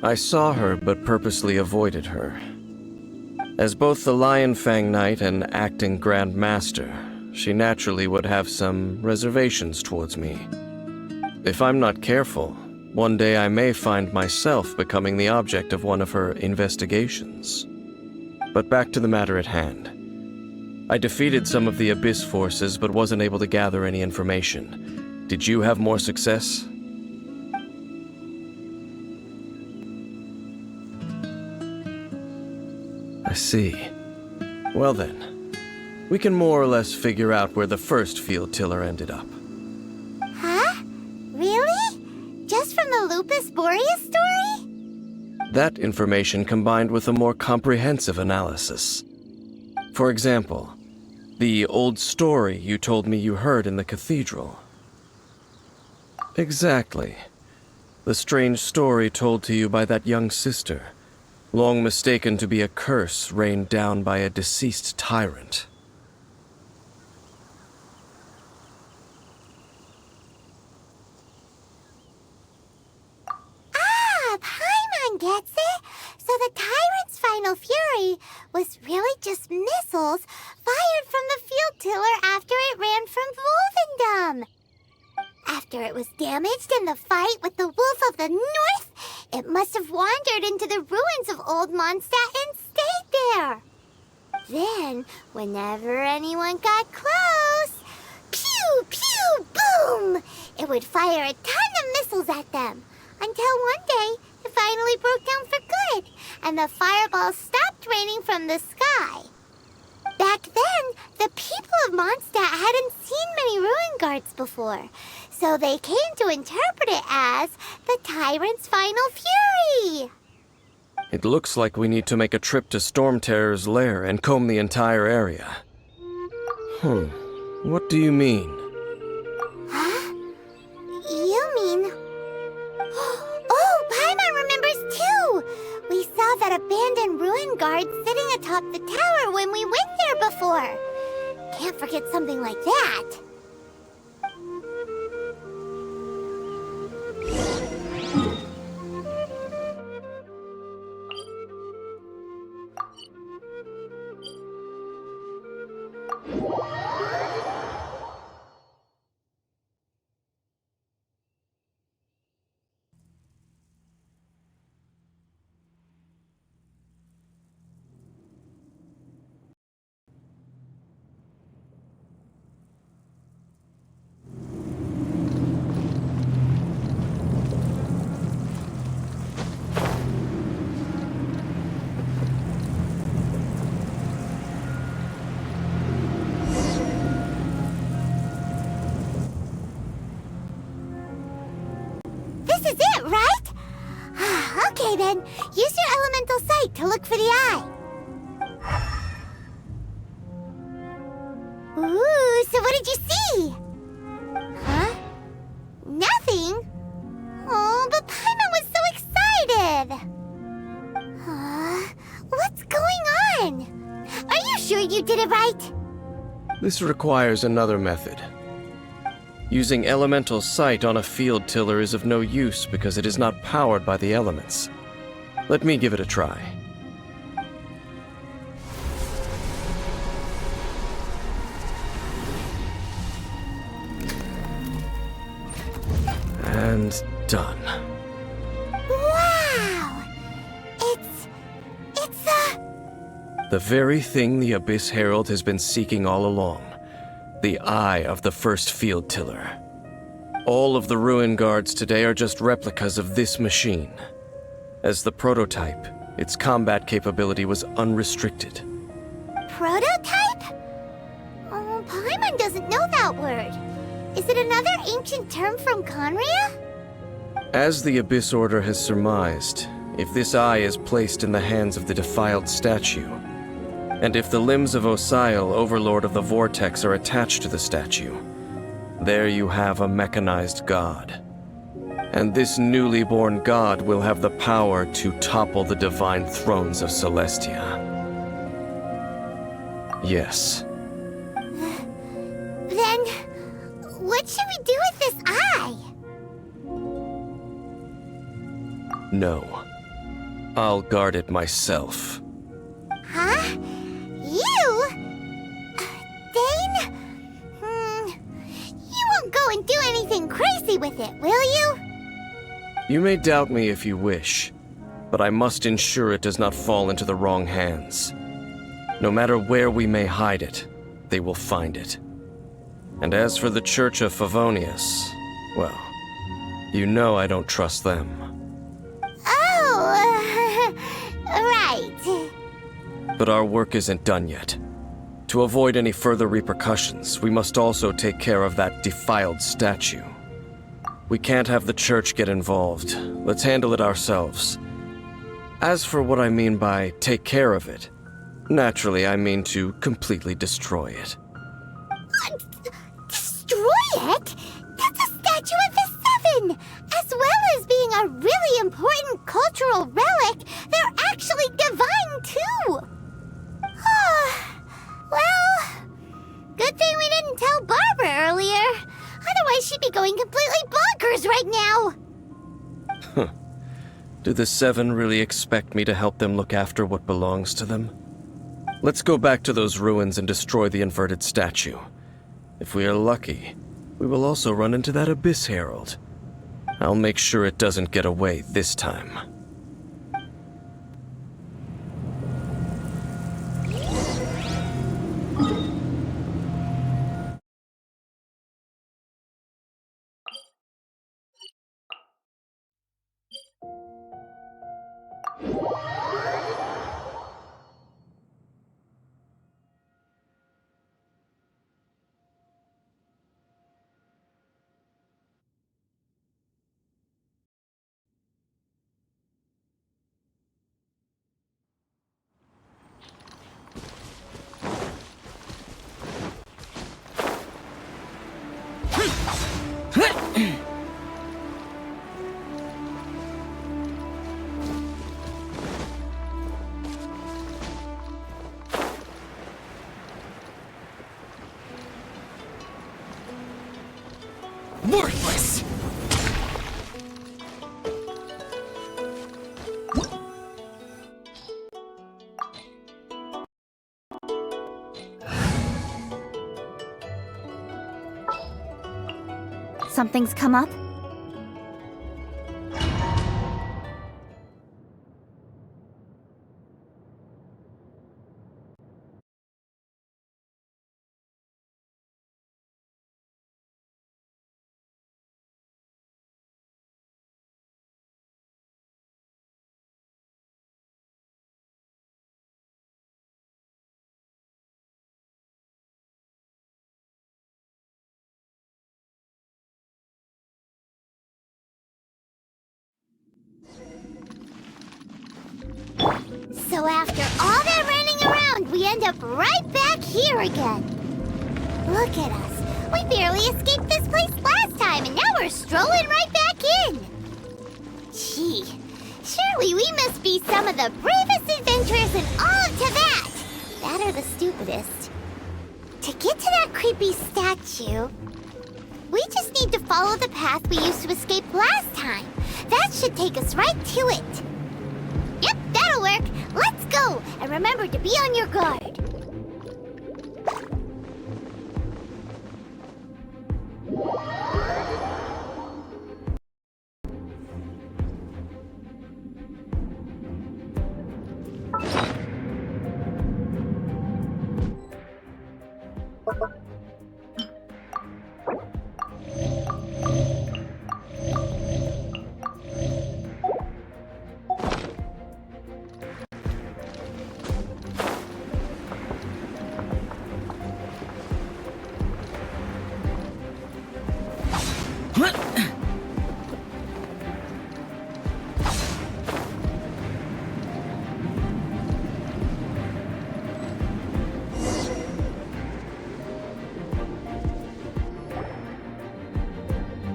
I saw her, but purposely avoided her. As both the Lion Fang Knight and acting Grand Master, she naturally would have some reservations towards me. If I'm not careful, one day I may find myself becoming the object of one of her investigations. But back to the matter at hand. I defeated some of the Abyss forces, but wasn't able to gather any information. Did you have more success? I see. Well then, we can more or less figure out where the first field tiller ended up. Huh? Really? Just from the Lupus Boreas story? That information combined with a more comprehensive analysis. For example, the old story you told me you heard in the cathedral. Exactly. The strange story told to you by that young sister, long mistaken to be a curse rained down by a deceased tyrant. Paimon gets it! So the tyrant's final fury was really just missiles fired from the field tiller after it ran from Wolvendom. After it was damaged in the fight with the Wolf of the North, it must have wandered into the ruins of Old Mondstadt and stayed there. Then, whenever anyone got close, pew, pew, boom! It would fire a ton of missiles at them, until one day it finally broke down for good, and the fireballs stopped raining from the sky. Back then, the people of Mondstadt hadn't seen many ruin guards before, so they came to interpret it as the tyrant's final fury. It looks like we need to make a trip to Storm Terror's lair and comb the entire area. What do you mean? Huh? You mean... Oh, Paimon remembers too! We saw that abandoned ruin guard sitting atop the tower when we went there before. Can't forget something like that. This is it, right? Okay then, use your elemental sight to look for the eye. Ooh, so what did you see? Huh? Nothing? Oh, but Paimon was so excited. What's going on? Are you sure you did it right? This requires another method. Using elemental sight on a field tiller is of no use because it is not powered by the elements. Let me give it a try. And done. Wow! It's the very thing the Abyss Herald has been seeking all along. The eye of the first field tiller. All of the ruin guards today are just replicas of this machine. As the prototype, its combat capability was unrestricted. Prototype? Oh, Paimon doesn't know that word. Is it another ancient term from Conria? As the Abyss Order has surmised, if this eye is placed in the hands of the defiled statue, and if the limbs of Osiel, Overlord of the Vortex, are attached to the statue, there you have a mechanized god. And this newly born god will have the power to topple the divine thrones of Celestia. Yes. Then, what should we do with this eye? No. I'll guard it myself. Huh? You? Dane? You won't go and do anything crazy with it, will you? You may doubt me if you wish, but I must ensure it does not fall into the wrong hands. No matter where we may hide it, they will find it. And as for the Church of Favonius, well, you know I don't trust them. Oh, right. But our work isn't done yet. To avoid any further repercussions, we must also take care of that defiled statue. We can't have the church get involved. Let's handle it ourselves. As for what I mean by take care of it, naturally I mean to completely destroy it. Destroy it? That's a statue of the Seven! As well as being a really important cultural relic, they're actually divine too! Well, good thing we didn't tell Barbara earlier. Otherwise she'd be going completely bonkers right now! Do the Seven really expect me to help them look after what belongs to them? Let's go back to those ruins and destroy the inverted statue. If we are lucky, we will also run into that Abyss Herald. I'll make sure it doesn't get away this time. Worthless! Something's come up? So after all that running around, we end up right back here again. Look at us. We barely escaped this place last time, and now we're strolling right back in. Gee, surely we must be some of the bravest adventurers in all of Tibet. That or the stupidest. To get to that creepy statue, we just need to follow the path we used to escape last time. That should take us right to it. Yep, that'll work. Let's go, and remember to be on your guard.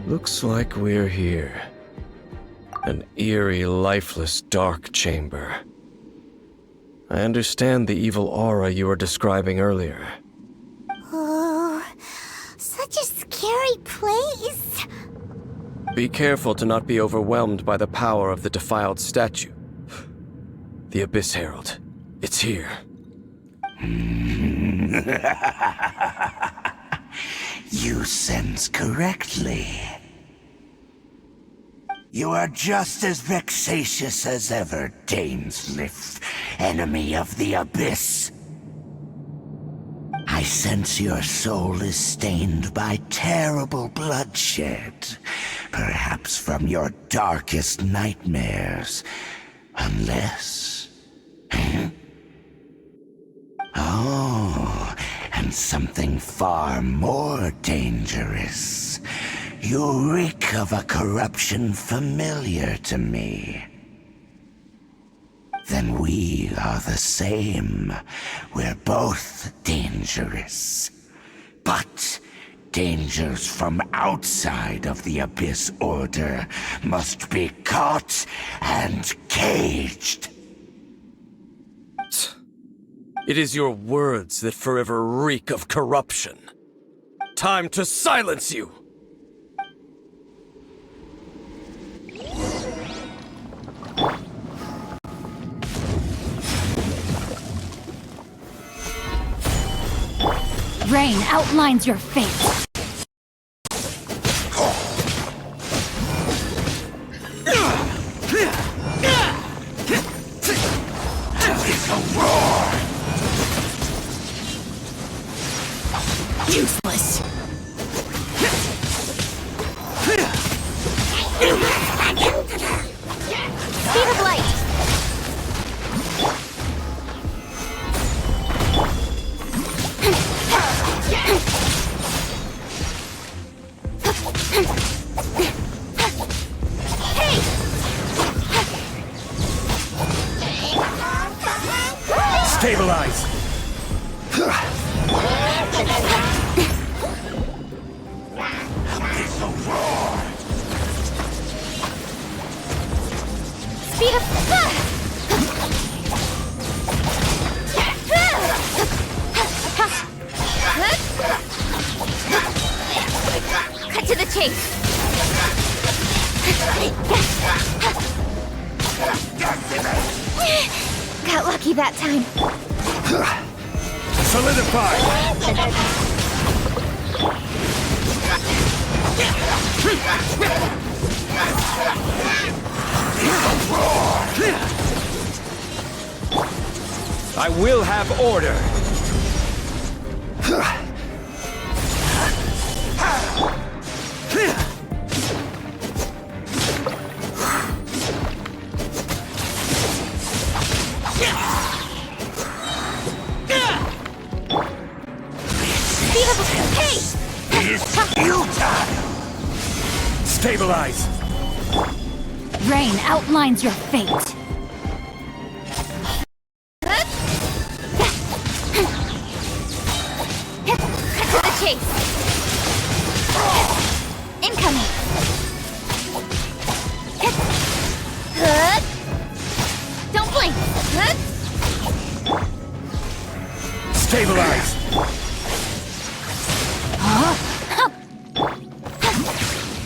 Looks like we're here. An eerie, lifeless, dark chamber. I understand the evil aura you were describing earlier. Oh, such a scary place. Be careful to not be overwhelmed by the power of the defiled statue. The Abyss Herald. It's here. You sense correctly. You are just as vexatious as ever, Dainsleif, enemy of the Abyss. I sense your soul is stained by terrible bloodshed, perhaps from your darkest nightmares, unless... Oh, and something far more dangerous. You reek of a corruption familiar to me. Then we are the same. We're both dangerous. But dangers from outside of the Abyss Order must be caught and caged. It is your words that forever reek of corruption. Time to silence you! Rain outlines your fate. Useless. Speed of light. Stabilize! Speed of... Cut to the chase. Got lucky that time. Solidify! I will have order! Stabilize! Rain outlines your fate. Cut to the chase. Incoming. Don't blink. Stabilize!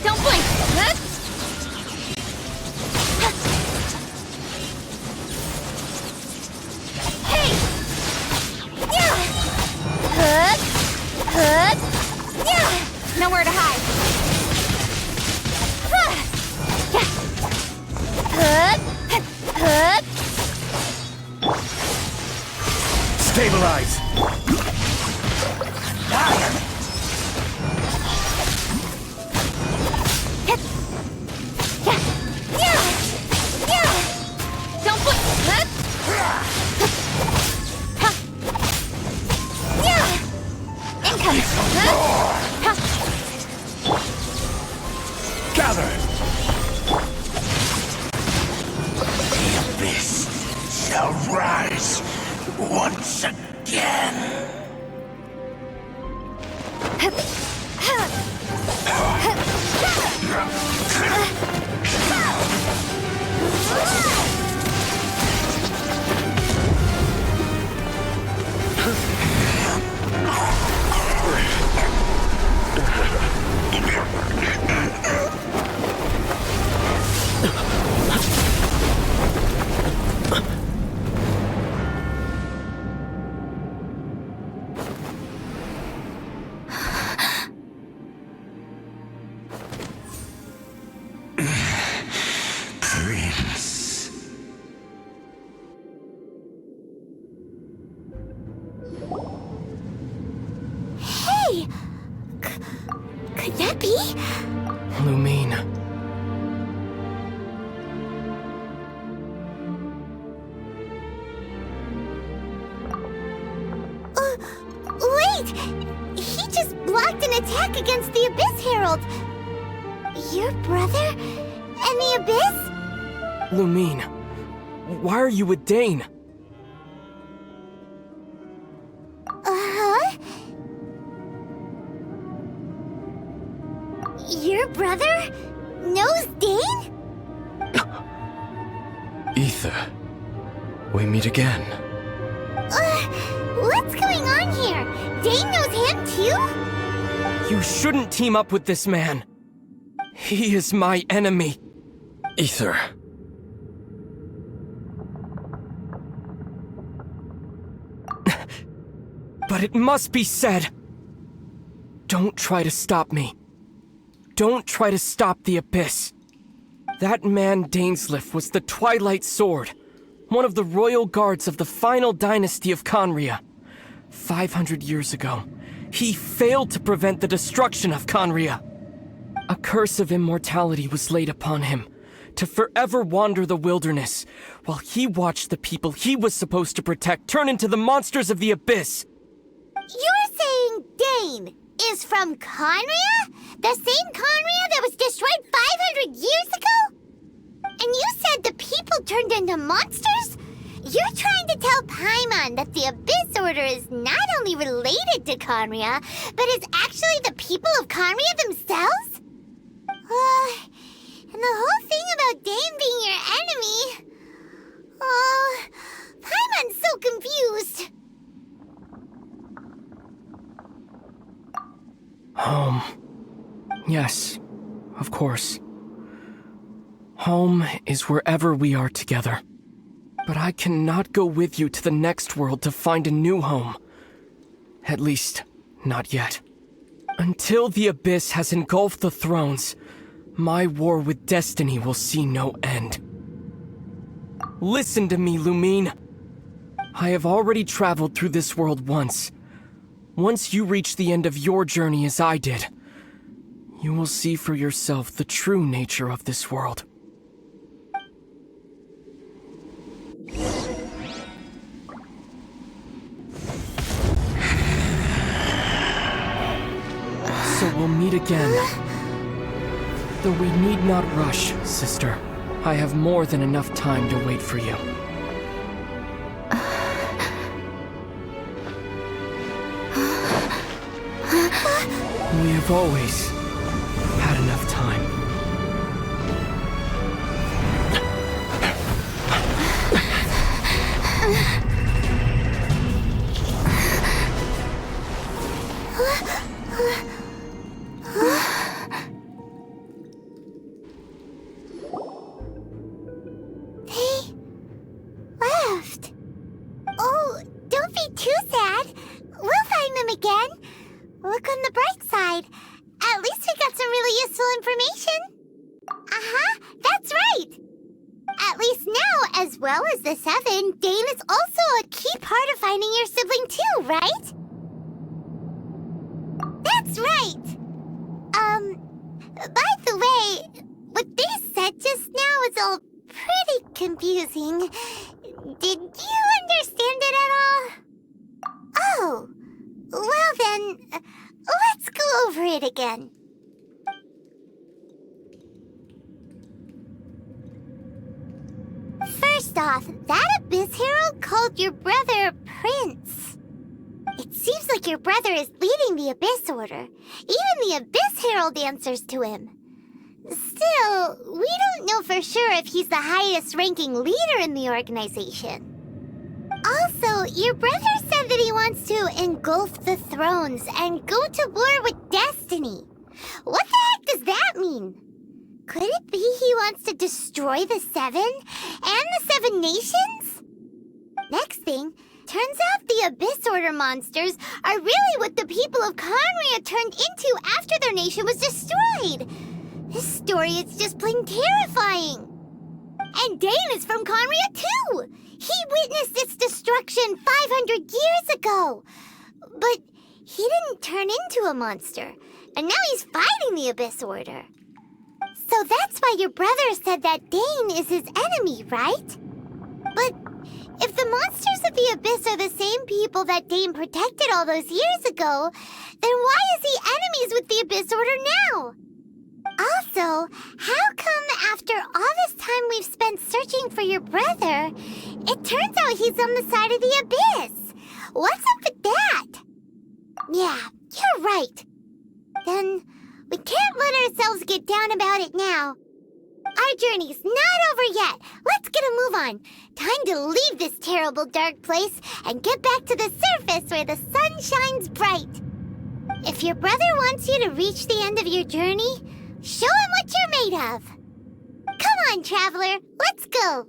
Don't blink. Hey! Yeah! Yeah! Nowhere to hide. Stabilize! Don't blink. Incoming. Gather! The Abyss shall rise once again. Wait! He just blocked an attack against the Abyss Herald! Your brother? And the Abyss? Lumine, why are you with Dane? Uh-huh? Your brother knows Dane? Ether, we meet again. What's going on here? Dane knows him too? You shouldn't team up with this man. He is my enemy. Ether. But it must be said. Don't try to stop me. Don't try to stop the Abyss. That man Dainsleif was the Twilight Sword, one of the royal guards of the final dynasty of Conria. 500 years ago, he failed to prevent the destruction of Conria. A curse of immortality was laid upon him, to forever wander the wilderness, while he watched the people he was supposed to protect turn into the monsters of the Abyss. You're saying Dane is from Conria? The same Conria that was destroyed 500 years ago? And you said the people turned into monsters? You're trying to tell Paimon that the Abyss Order is not only related to Conria, but is actually the people of Conria themselves? And the whole thing about Dane being your enemy... Paimon's so confused. Home. Yes, of course. Home is wherever we are together. But I cannot go with you to the next world to find a new home. At least, not yet. Until the Abyss has engulfed the thrones, my war with destiny will see no end. Listen to me, Lumine. I have already traveled through this world once. Once you reach the end of your journey as I did, you will see for yourself the true nature of this world. So we'll meet again. Though we need not rush, sister. I have more than enough time to wait for you. We have always had enough time. They left. Oh, don't be too sad. We'll find them again. Look on the bright side. At least we got some really useful information. Uh-huh, that's right. At least now, as well as the Seven, Dane is also a key part of finding your sibling too, right? That's right. By the way, what they said just now is all pretty confusing. Did you understand it at all? Oh, well then, let's go over it again. First off, that Abyss Herald called your brother Prince. It seems like your brother is leading the Abyss Order. Even the Abyss Herald answers to him. Still, we don't know for sure if he's the highest-ranking leader in the organization. Also, your brother said that he wants to engulf the thrones and go to war with destiny. What the heck does that mean? Could it be he wants to destroy the Seven and the Seven Nations? Next thing, turns out the Abyss Order monsters are really what the people of Conria turned into after their nation was destroyed. This story is just plain terrifying. And Dane is from Conria too. He witnessed its destruction 500 years ago. But he didn't turn into a monster. And now he's fighting the Abyss Order. So that's why your brother said that Dane is his enemy, right? But if the the monsters of the Abyss are the same people that Dane protected all those years ago, then why is he enemies with the Abyss Order now? Also, how come after all this time we've spent searching for your brother, it turns out he's on the side of the Abyss? What's up with that? Yeah, you're right. Then we can't let ourselves get down about it now. Our journey's not over yet. Let's get a move on. Time to leave this terrible dark place and get back to the surface where the sun shines bright. If your brother wants you to reach the end of your journey, show him what you're made of. Come on, traveler, let's go.